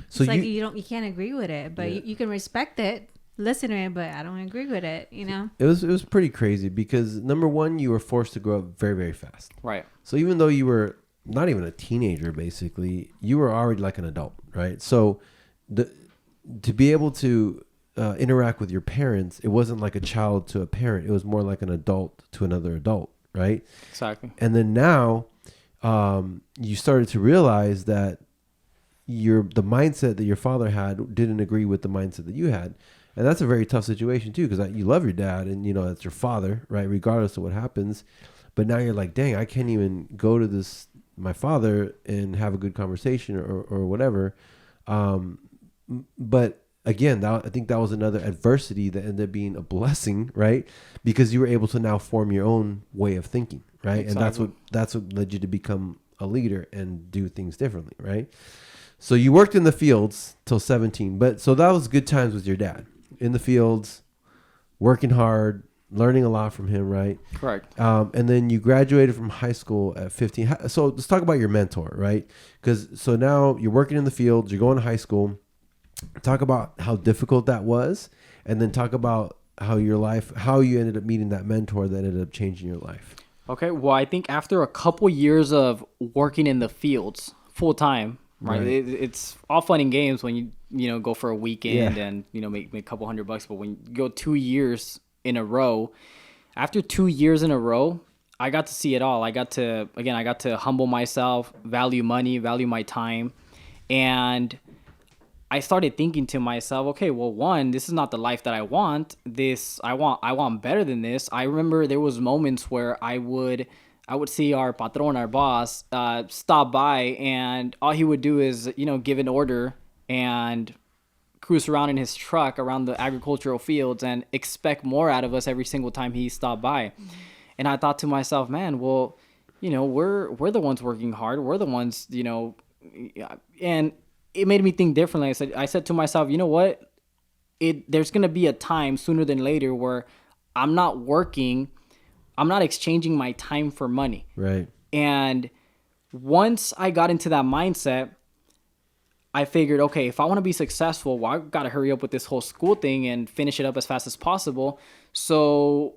So it's like you can't agree with it, but you can respect it, listen to it, but I don't agree with it, It was pretty crazy, because number one, you were forced to grow up very, very fast. Right. So even though you were not even a teenager, basically, you were already like an adult, right? So to be able to interact with your parents, it wasn't like a child to a parent. It was more like an adult to another adult, right? Exactly. And then now you started to realize that the mindset that your father had didn't agree with the mindset that you had. And that's a very tough situation too, because you love your dad, and that's your father, right? Regardless of what happens. But now you're like, dang, I can't even go to my father and have a good conversation or whatever. But again, I think that was another adversity that ended up being a blessing, right? Because you were able to now form your own way of thinking, right? Exactly. And that's what led you to become a leader and do things differently, right? So you worked in the fields till 17, but so that was good times with your dad in the fields, working hard, learning a lot from him, right? Correct. And then you graduated from high school at 15. So let's talk about your mentor, right? So now you're working in the fields, you're going to high school. Talk about how difficult that was, and then talk about how you ended up meeting that mentor that ended up changing your life. Okay. Well, I think after a couple years of working in the fields full time, right? It's all fun and games when you go for a weekend and make a couple $100, but when you go 2 years in a row, after 2 years in a row, I got to see it all. I got to humble myself, value money, value my time, and I started thinking to myself, okay, well, one, this is not the life that I want. I want better than this. I remember there was moments where I would I would see our patron, our boss, stop by, and all he would do is, give an order and cruise around in his truck around the agricultural fields and expect more out of us every single time he stopped by. And I thought to myself, man, well, we're the ones working hard. We're the ones, and it made me think differently. I said to myself, you know what? There's going to be a time sooner than later where I'm not working. I'm not exchanging my time for money. Right. And once I got into that mindset, I figured, okay, if I want to be successful, well, I got to hurry up with this whole school thing and finish it up as fast as possible. So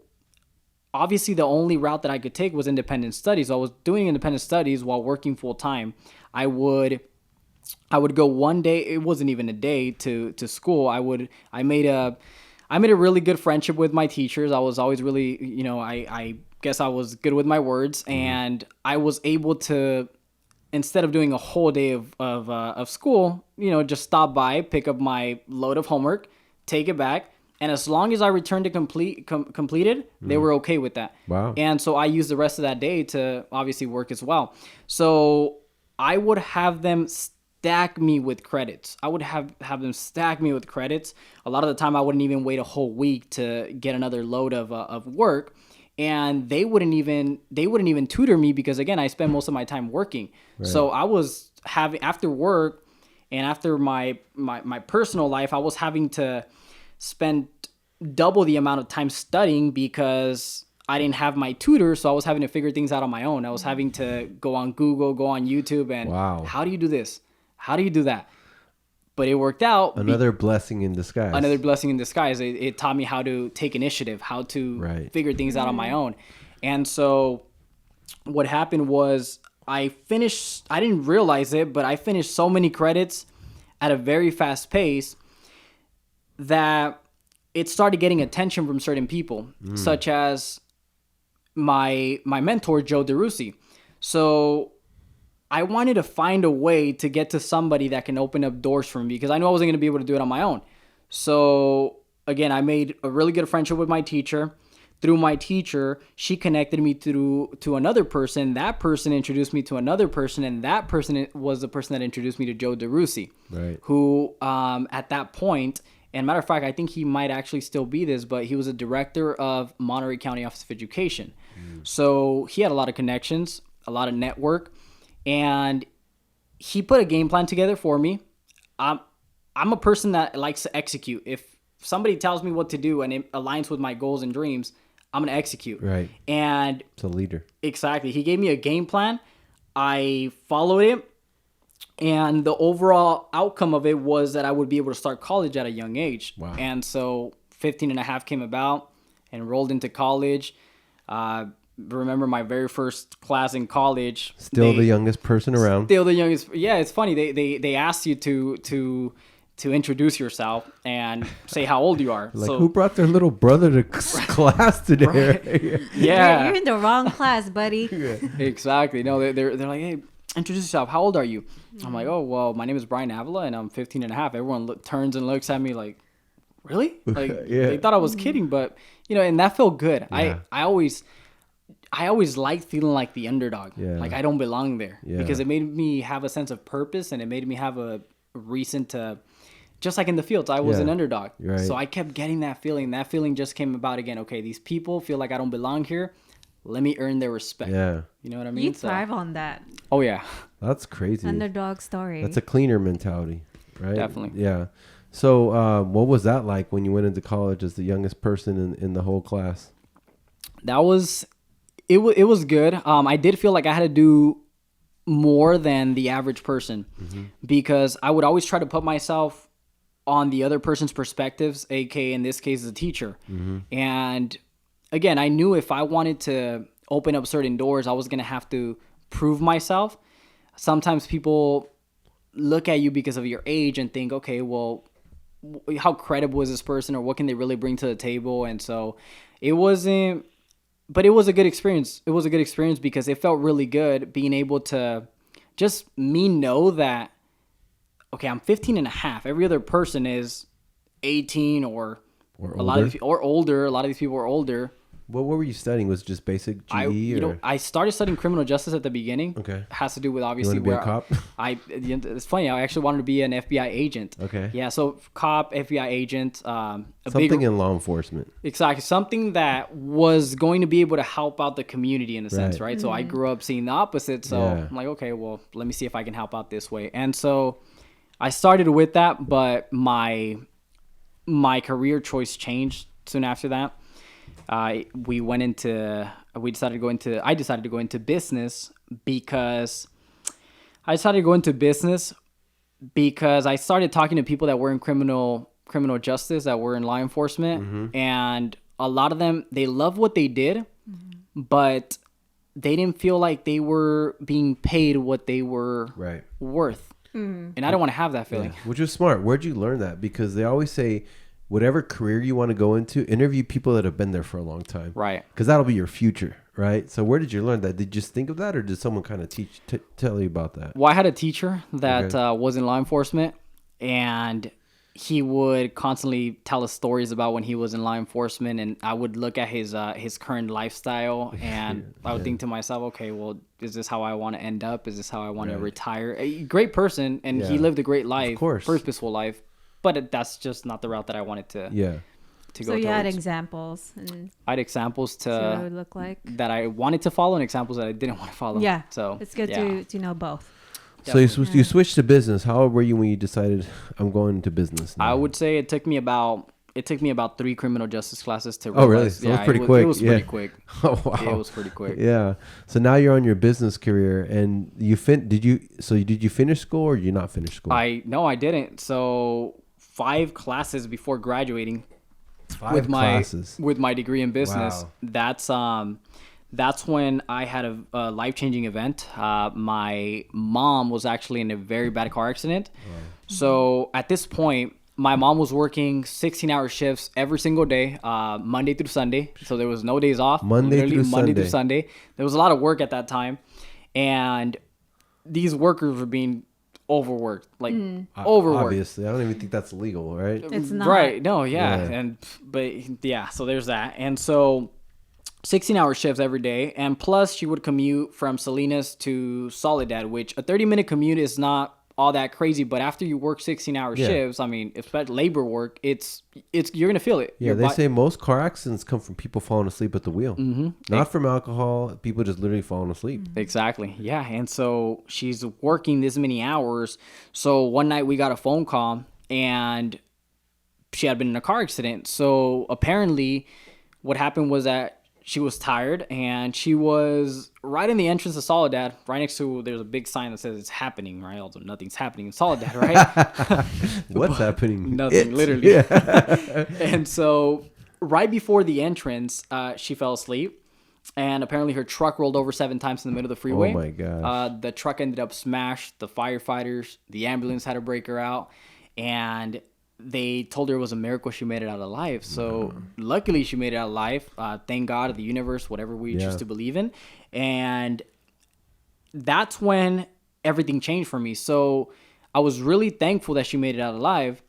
obviously the only route that I could take was independent studies. I was doing independent studies while working full time. I would go one day, it wasn't even a day, to school. I made a really good friendship with my teachers. I was always really, I guess I was good with my words, and I was able to, instead of doing a whole day of school, just stop by, pick up my load of homework, take it back. And as long as I returned to completed, they were okay with that. Wow. And so I used the rest of that day to obviously work as well. So I would have them stack me with credits. I would have them stack me with credits. A lot of the time I wouldn't even wait a whole week to get another load of work. And they wouldn't even tutor me because, again, I spend most of my time working. Right. So I was having, after work and after my personal life, I was having to spend double the amount of time studying because I didn't have my tutor. So I was having to figure things out on my own. I was having to go on Google, go on YouTube, and how do you do this? How do you do that? But it worked out. Another blessing in disguise. Another blessing in disguise. It taught me how to take initiative, how to figure things out on my own. And so what happened was I didn't realize it, but I finished so many credits at a very fast pace that it started getting attention from certain people, such as my mentor, Joe DeRusi. So I wanted to find a way to get to somebody that can open up doors for me because I knew I wasn't going to be able to do it on my own. So again, I made a really good friendship with my teacher. Through my teacher, she connected me to another person. That person introduced me to another person, and that person was the person that introduced me to Joe DeRusi, who at that point, and matter of fact, I think he might actually still be this, but he was a director of Monterey County Office of Education. So he had a lot of connections, a lot of network, and he put a game plan together for me. I'm a person that likes to execute. If somebody tells me what to do and it aligns with my goals and dreams, I'm going to execute. Right. And it's a leader. Exactly. He gave me a game plan. I followed it. And the overall outcome of it was that I would be able to start college at a young age. Wow. And so 15 and a half came about, enrolled into college. Remember my very first class in college. Still the youngest person around. Still the youngest. Yeah, it's funny. They asked you to introduce yourself and say how old you are. Like, so, who brought their little brother to class today? Right? Yeah. You're in the wrong class, buddy. Exactly. No, they're like, hey, introduce yourself. How old are you? I'm like, oh, well, my name is Brian Avila and I'm 15 and a half. Everyone turns and looks at me like, really? Like, they thought I was kidding, but and that felt good. Yeah. I always liked feeling like the underdog. Yeah. Like I don't belong there because it made me have a sense of purpose and it made me have a reason to, just like in the fields, I was an underdog. Right. So I kept getting that feeling. That feeling just came about again. Okay, these people feel like I don't belong here. Let me earn their respect. Yeah. You know what I mean? You thrive on that. Oh, yeah. That's crazy. Underdog story. That's a cleaner mentality, right? Definitely. Yeah. So what was that like when you went into college as the youngest person in the whole class? It was good. I did feel like I had to do more than the average person because I would always try to put myself on the other person's perspectives, aka in this case, the teacher. And again, I knew if I wanted to open up certain doors, I was going to have to prove myself. Sometimes people look at you because of your age and think, okay, well, how credible is this person or what can they really bring to the table? And so it wasn't, but it was a good experience. It was a good experience because it felt really good being able to just know that, okay, I'm 15 and a half. Every other person is 18 or a lot of these, or older. A lot of these people are older. What were you studying? Was it just basic GE I started studying criminal justice at the beginning. Okay. Has to do with You obviously want to be where a cop? it's funny. I actually wanted to be an FBI agent. Okay. Yeah. So cop, FBI agent, Something in law enforcement. exactly, something that was going to be able to help out the community in a sense, Right. right? So I grew up seeing the opposite. So Yeah. I'm like, okay, well, let me see if I can help out this way. And so I started with that, but my career choice changed soon after that. I decided to go into business because I started talking to people that were in criminal justice, that were in law enforcement, and a lot of them, they loved what they did, but they didn't feel like they were being paid what they were Right. worth. And I don't want to have that feeling. Yeah. Which was smart. Where'd you learn that? Because they always say, whatever career you want to go into, interview people that have been there for a long time. Right. Because that'll be your future, right? So where did you learn that? Did you just think of that, or did someone kind of tell you about that? Well, I had a teacher that was in law enforcement, and he would constantly tell us stories about when he was in law enforcement, and I would look at his current lifestyle, and I would think to myself, okay, well, is this how I want to end up? Is this how I want to retire? A great person, and he lived a great life, purposeful life, but that's just not the route that I wanted to go So you had towards. examples and I had examples see what it would look like. that I wanted to follow and examples that I didn't want to follow. Yeah. So It's good to know both. So you switched to business. How old were you when you decided I'm going into business now? I would say it took me about 3 criminal justice classes to Oh, really? realize. So it was pretty quick. It was pretty quick. Oh, wow. It was pretty quick. Yeah. So now you're on your business career, and did you finish school, or did you not finish school? No, I didn't. So 5 classes before graduating 5 classes. with my degree in business. Wow. That's when I had a life-changing event. My mom was actually in a very bad car accident. Wow. So at this point, my mom was working 16-hour shifts every single day, Monday through Sunday. So there was no days off. Monday through Sunday. There was a lot of work at that time. And these workers were being overworked, like overworked. Obviously, I don't even think that's illegal, right? It's not. Right. No, yeah. So there's that. And so 16-hour shifts every day, and plus she would commute from Salinas to Soledad, which a 30-minute commute is not all that crazy, but after you work 16-hour shifts, I mean, especially labor work, it's you're gonna feel it. Yeah, they say most car accidents come from people falling asleep at the wheel, not from alcohol. People just literally falling asleep. Exactly. Yeah, and so she's working this many hours. So one night we got a phone call, and she had been in a car accident. So apparently, what happened was that she was tired, and she was right in the entrance of Soledad, right next to, there's a big sign that says it's happening, right? Although nothing's happening in Soledad, right? What's happening? Nothing, literally. Yeah. And so right before the entrance, she fell asleep, and apparently her truck rolled over 7 times in the middle of the freeway. Oh my gosh. The truck ended up smashed. The firefighters, the ambulance had to break her out, and they told her it was a miracle she made it out alive. So luckily she made it out alive. Thank God, the universe, whatever we choose to believe in. And that's when everything changed for me. So I was really thankful that she made it out alive.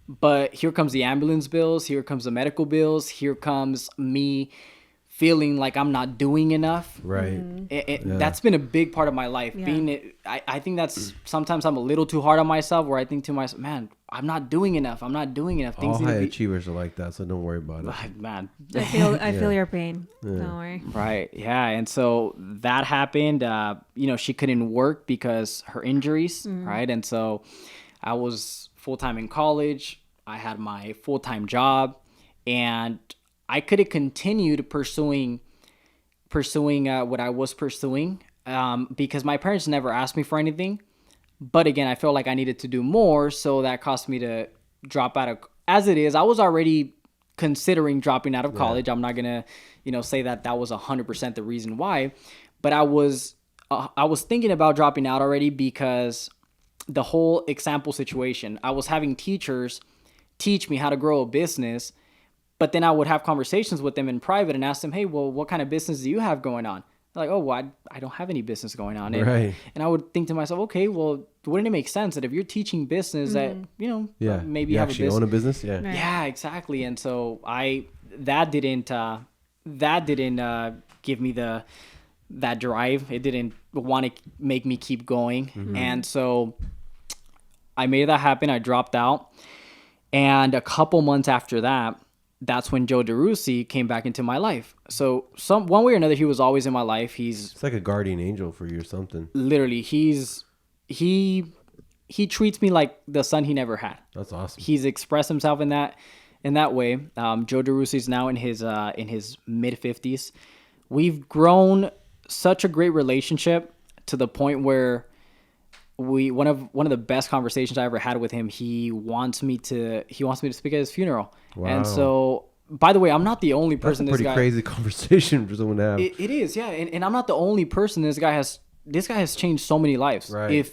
But here comes the ambulance bills. Here comes the medical bills. Here comes me feeling like I'm not doing enough. Right. That's been a big part of my life. Yeah. I think that's sometimes I'm a little too hard on myself, where I think to myself, man, I'm not doing enough. I'm not doing enough. All high achievers are like that, so don't worry about it. Man. I feel your pain. Don't worry. Right. Yeah. And so that happened. She couldn't work because her injuries. Right. And so I was full-time in college. I had my full-time job, and I could have continued pursuing what I was pursuing, because my parents never asked me for anything. But again, I felt like I needed to do more, so that caused me to drop out of. As it is, I was already considering dropping out of college. I'm not gonna, say that was 100% the reason why, but I was thinking about dropping out already because the whole example situation. I was having teachers teach me how to grow a business. But then I would have conversations with them in private and ask them, hey, well, what kind of business do you have going on? They're like, oh, well, I don't have any business going on. And, and I would think to myself, okay, well, wouldn't it make sense that if you're teaching business that, maybe you have a business? Own a business? Yeah. Right. Yeah, exactly. And so that didn't that didn't give me that drive. It didn't want to make me keep going. And so I made that happen. I dropped out. And a couple months after that, that's when Joe DeRusi came back into my life. So one way or another, he was always in my life. It's like a guardian angel for you or something. Literally, he treats me like the son he never had. That's awesome. He's expressed himself in that way. Joe DeRusi is now in his mid 50s. We've grown such a great relationship to the point where one of the best conversations I ever had with him. He wants me to speak at his funeral. Wow. And so, by the way, I'm not the only person. That's a pretty crazy conversation for someone to have. It is, yeah, and I'm not the only person. This guy has changed so many lives. Right.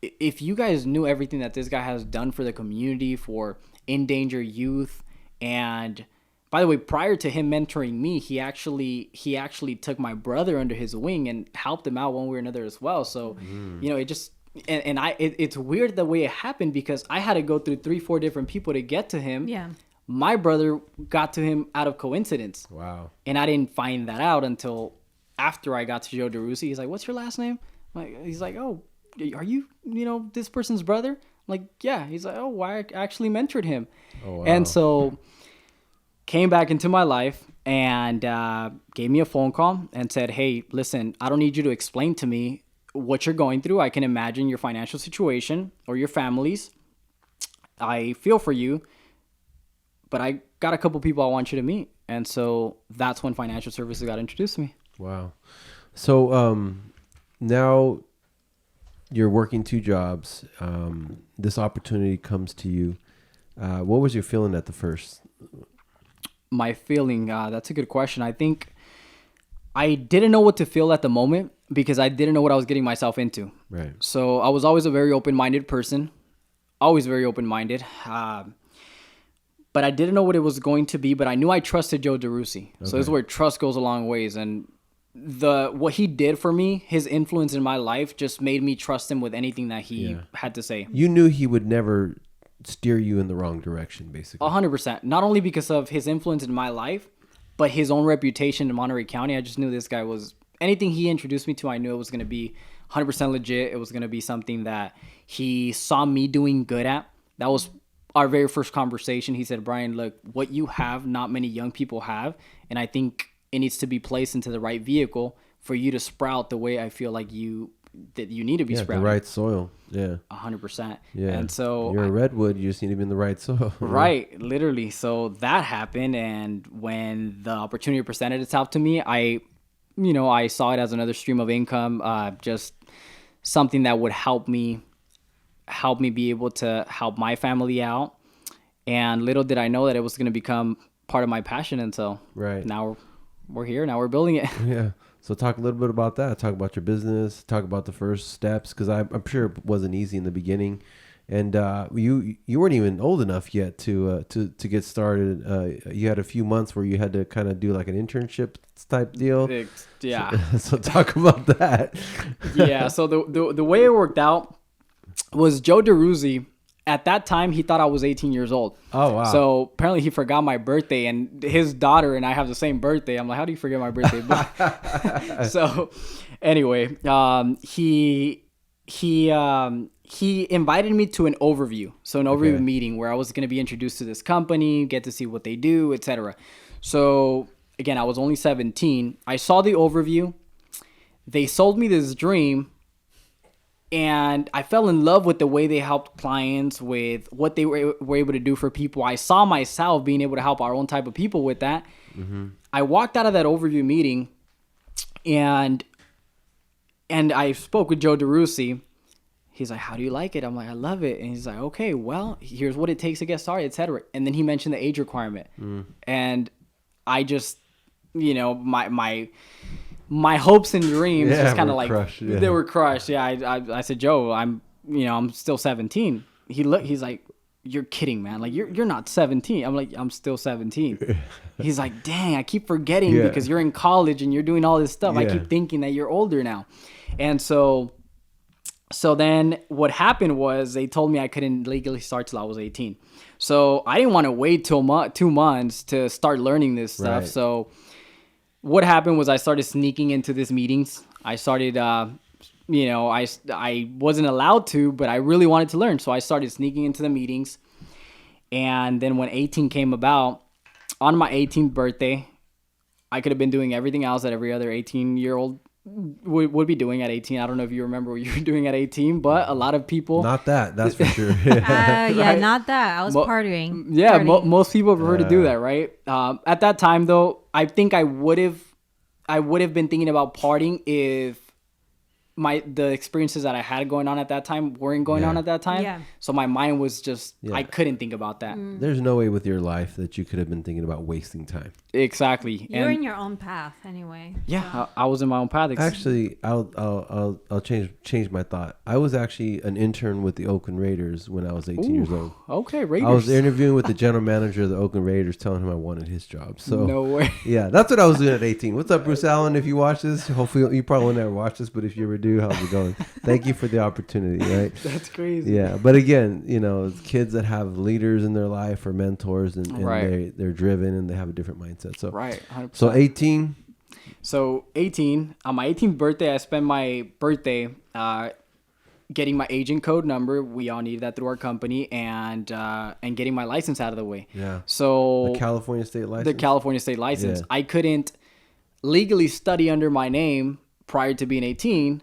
If you guys knew everything that this guy has done for the community, for endangered youth, and by the way, prior to him mentoring me, he actually took my brother under his wing and helped him out one way or another as well. So, it just it's weird the way it happened because I had to go through 3-4 different people to get to him. Yeah. My brother got to him out of coincidence. Wow. And I didn't find that out until after I got to Joe DeRusi. He's like, "What's your last name?" He's like, "Oh, are you this person's brother?" I'm like, "Yeah." He's like, "Oh, I actually mentored him." Oh, wow. And so came back into my life and gave me a phone call and said, "Hey, listen, I don't need you to explain to me what you're going through. I can imagine your financial situation or your family's. I feel for you, but I got a couple people I want you to meet." And so that's when financial services got introduced to me. Wow. So now you're working 2 jobs. This opportunity comes to you. What was your feeling at the first? My feeling, that's a good question. I think I didn't know what to feel at the moment because I didn't know what I was getting myself into. Right. So I was always a very open-minded person, always very open-minded. But I didn't know what it was going to be, but I knew I trusted Joe DeRusi. Okay. So this is where trust goes a long ways. And what he did for me, his influence in my life just made me trust him with anything that he had to say. You knew he would never steer you in the wrong direction, basically. 100%. Not only because of his influence in my life, but his own reputation in Monterey County. I just knew this guy was, anything he introduced me to, I knew it was going to be 100% legit. It was going to be something that he saw me doing good at. That was our very first conversation. He said, "Brian, look, what you have, not many young people have. And I think it needs to be placed into the right vehicle for you to sprout the way I feel like you need to be sprouted." The right soil. Yeah. 100%. Yeah. And so you're a redwood. You just need to be in the right soil. Right. Literally. So that happened. And when the opportunity presented itself to me, I saw it as another stream of income, just something that would help me be able to help my family out. And little did I know that it was going to become part of my passion. And so now we're here. Now we're building it. Yeah. So talk a little bit about that. Talk about your business. Talk about the first steps, because I'm sure it wasn't easy in the beginning. And you weren't even old enough yet to get started. You had a few months where you had to kind of do like an internship type deal. Yeah. So talk about that. Yeah. So the way it worked out was Joe DeRusi, at that time, he thought I was 18 years old. Oh, wow. So apparently he forgot my birthday, and his daughter and I have the same birthday. I'm like, how do you forget my birthday? So anyway, he invited me to an overview. So an overview meeting where I was going to be introduced to this company, get to see what they do, etc. So again, I was only 17. I saw the overview. They sold me this dream. And I fell in love with the way they helped clients, with what they were able to do for people. I saw myself being able to help our own type of people with that. Mm-hmm. I walked out of that overview meeting, and I spoke with Joe DeRusi. He's like, "How do you like it?" I'm like, "I love it." And he's like, "Okay, well, here's what it takes to get started, etc." And then he mentioned the age requirement. And I just, my hopes and dreams just kind of like crushed, they were crushed. Yeah. I said, "Joe, I'm still 17. He's like, "You're kidding, man. Like you're not 17. I'm like, "I'm still 17. He's like, "Dang, I keep forgetting because you're in college and you're doing all this stuff. I keep thinking that you're older now." And so then what happened was they told me I couldn't legally start till I was 18. So I didn't want to wait till 2 months to start learning this stuff. Right. So what happened was I started sneaking into these meetings. I started, I wasn't allowed to, but I really wanted to learn. So I started sneaking into the meetings. And then when 18 came about, on my 18th birthday, I could have been doing everything else that every other 18-year-old would be doing at 18. I don't know if you remember what you were doing at 18, but a lot of people... Not that's for sure. Yeah, not that. I was partying. Yeah, most people prefer to do that, right? At that time, though, I think I would have been thinking about partying if the experiences that I had going on at that time weren't going on at that time. Yeah. So my mind was just, I couldn't think about that. There's no way with your life that you could have been thinking about wasting time. Exactly. You're in your own path anyway. Yeah, so. I was in my own path. Actually, I'll change my thought. I was actually an intern with the Oakland Raiders when I was 18 years old. Okay, Raiders. I was interviewing with the general manager of the Oakland Raiders, telling him I wanted his job. So no way. Yeah, that's what I was doing at 18. What's up, Bruce Allen? If you watch this, hopefully you probably will never watch this, but if you ever do, how's it going? Thank you for the opportunity, right? That's crazy. Yeah, but again, kids that have leaders in their life or mentors, and they're driven and they have a different mindset. So right, 100%. So 18. So 18. On my 18th birthday, I spent my birthday getting my agent code number. We all needed that through our company, and getting my license out of the way. Yeah. So the California state license. The California state license. Yeah. I couldn't legally study under my name prior to being 18.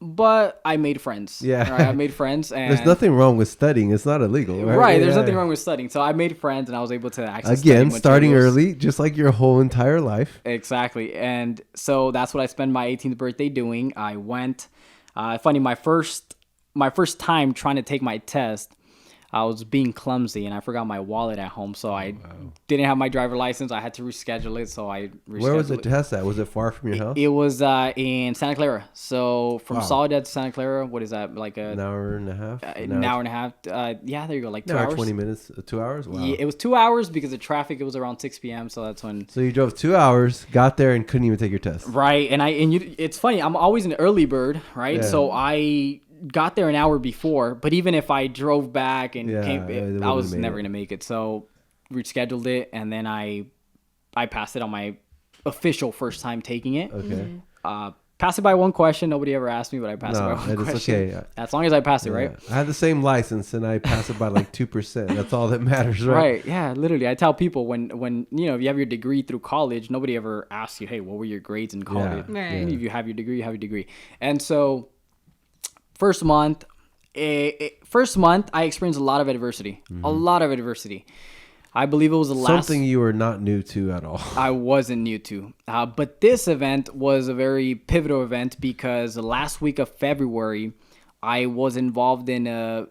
But I made friends. Yeah. Right? I made friends. And there's nothing wrong with studying. It's not illegal, right? Right. There's nothing wrong with studying. So I made friends, and I was able to access again, starting early, just like your whole entire life. Exactly. And so that's what I spent my 18th birthday doing. I went, funny, my first time trying to take my test, I was being clumsy and I forgot my wallet at home. So I didn't have my driver license. I had to reschedule it. So I rescheduled it. Where was the test at? Was it far from your house? It was in Santa Clara. So from Soledad to Santa Clara, what is that? Like an hour and a half? An hour and a half. Yeah, there you go. Like 2 hours. 20 minutes. 2 hours? Wow. Yeah, it was 2 hours because of traffic. It was around 6 p.m. So that's when. So you drove 2 hours, got there, and couldn't even take your test. Right. It's funny. I'm always an early bird, right? Yeah. So I got there an hour before, but even if I drove back and came, I was never gonna make it. So rescheduled it, and then I passed it on my official first time taking it. Okay. Passed it by one question. Nobody ever asked me, but I passed it by one question. Okay. As long as I passed it, right? I had the same license, and I passed it by like 2%. That's all that matters, right? Right. Yeah. Literally, I tell people when if you have your degree through college, nobody ever asks you, hey, what were your grades in college? Yeah. Right. If you have your degree, you have your degree. And so. First month, I experienced a lot of adversity. Mm-hmm. A lot of adversity. I believe it was the last... Something you were not new to at all. I wasn't new to. But this event was a very pivotal event because the last week of February, I was involved in a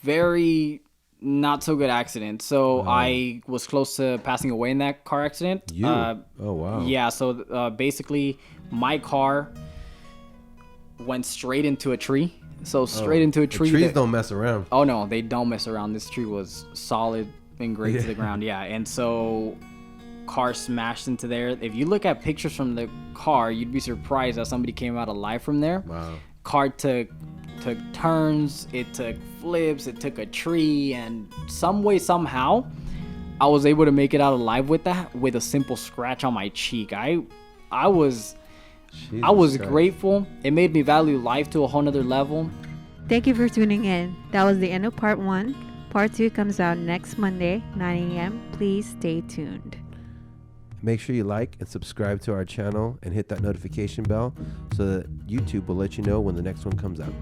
very not so good accident. So I was close to passing away in that car accident. You? Oh, wow. Yeah, so basically my car... went straight into a tree. So straight into a tree. Trees don't mess around. Oh no, they don't mess around. This tree was solid and great to the ground. Yeah, and so car smashed into there. If you look at pictures from the car, you'd be surprised that somebody came out alive from there. Wow. Car took turns, it took flips, it took a tree, and some way somehow I was able to make it out alive with that, with a simple scratch on my cheek. I was grateful. It made me value life to a whole nother level. Thank you for tuning in. That was the end of part 1. Part 2 comes out next Monday, 9 a.m. Please stay tuned. Make sure you like and subscribe to our channel and hit that notification bell so that YouTube will let you know when the next one comes out.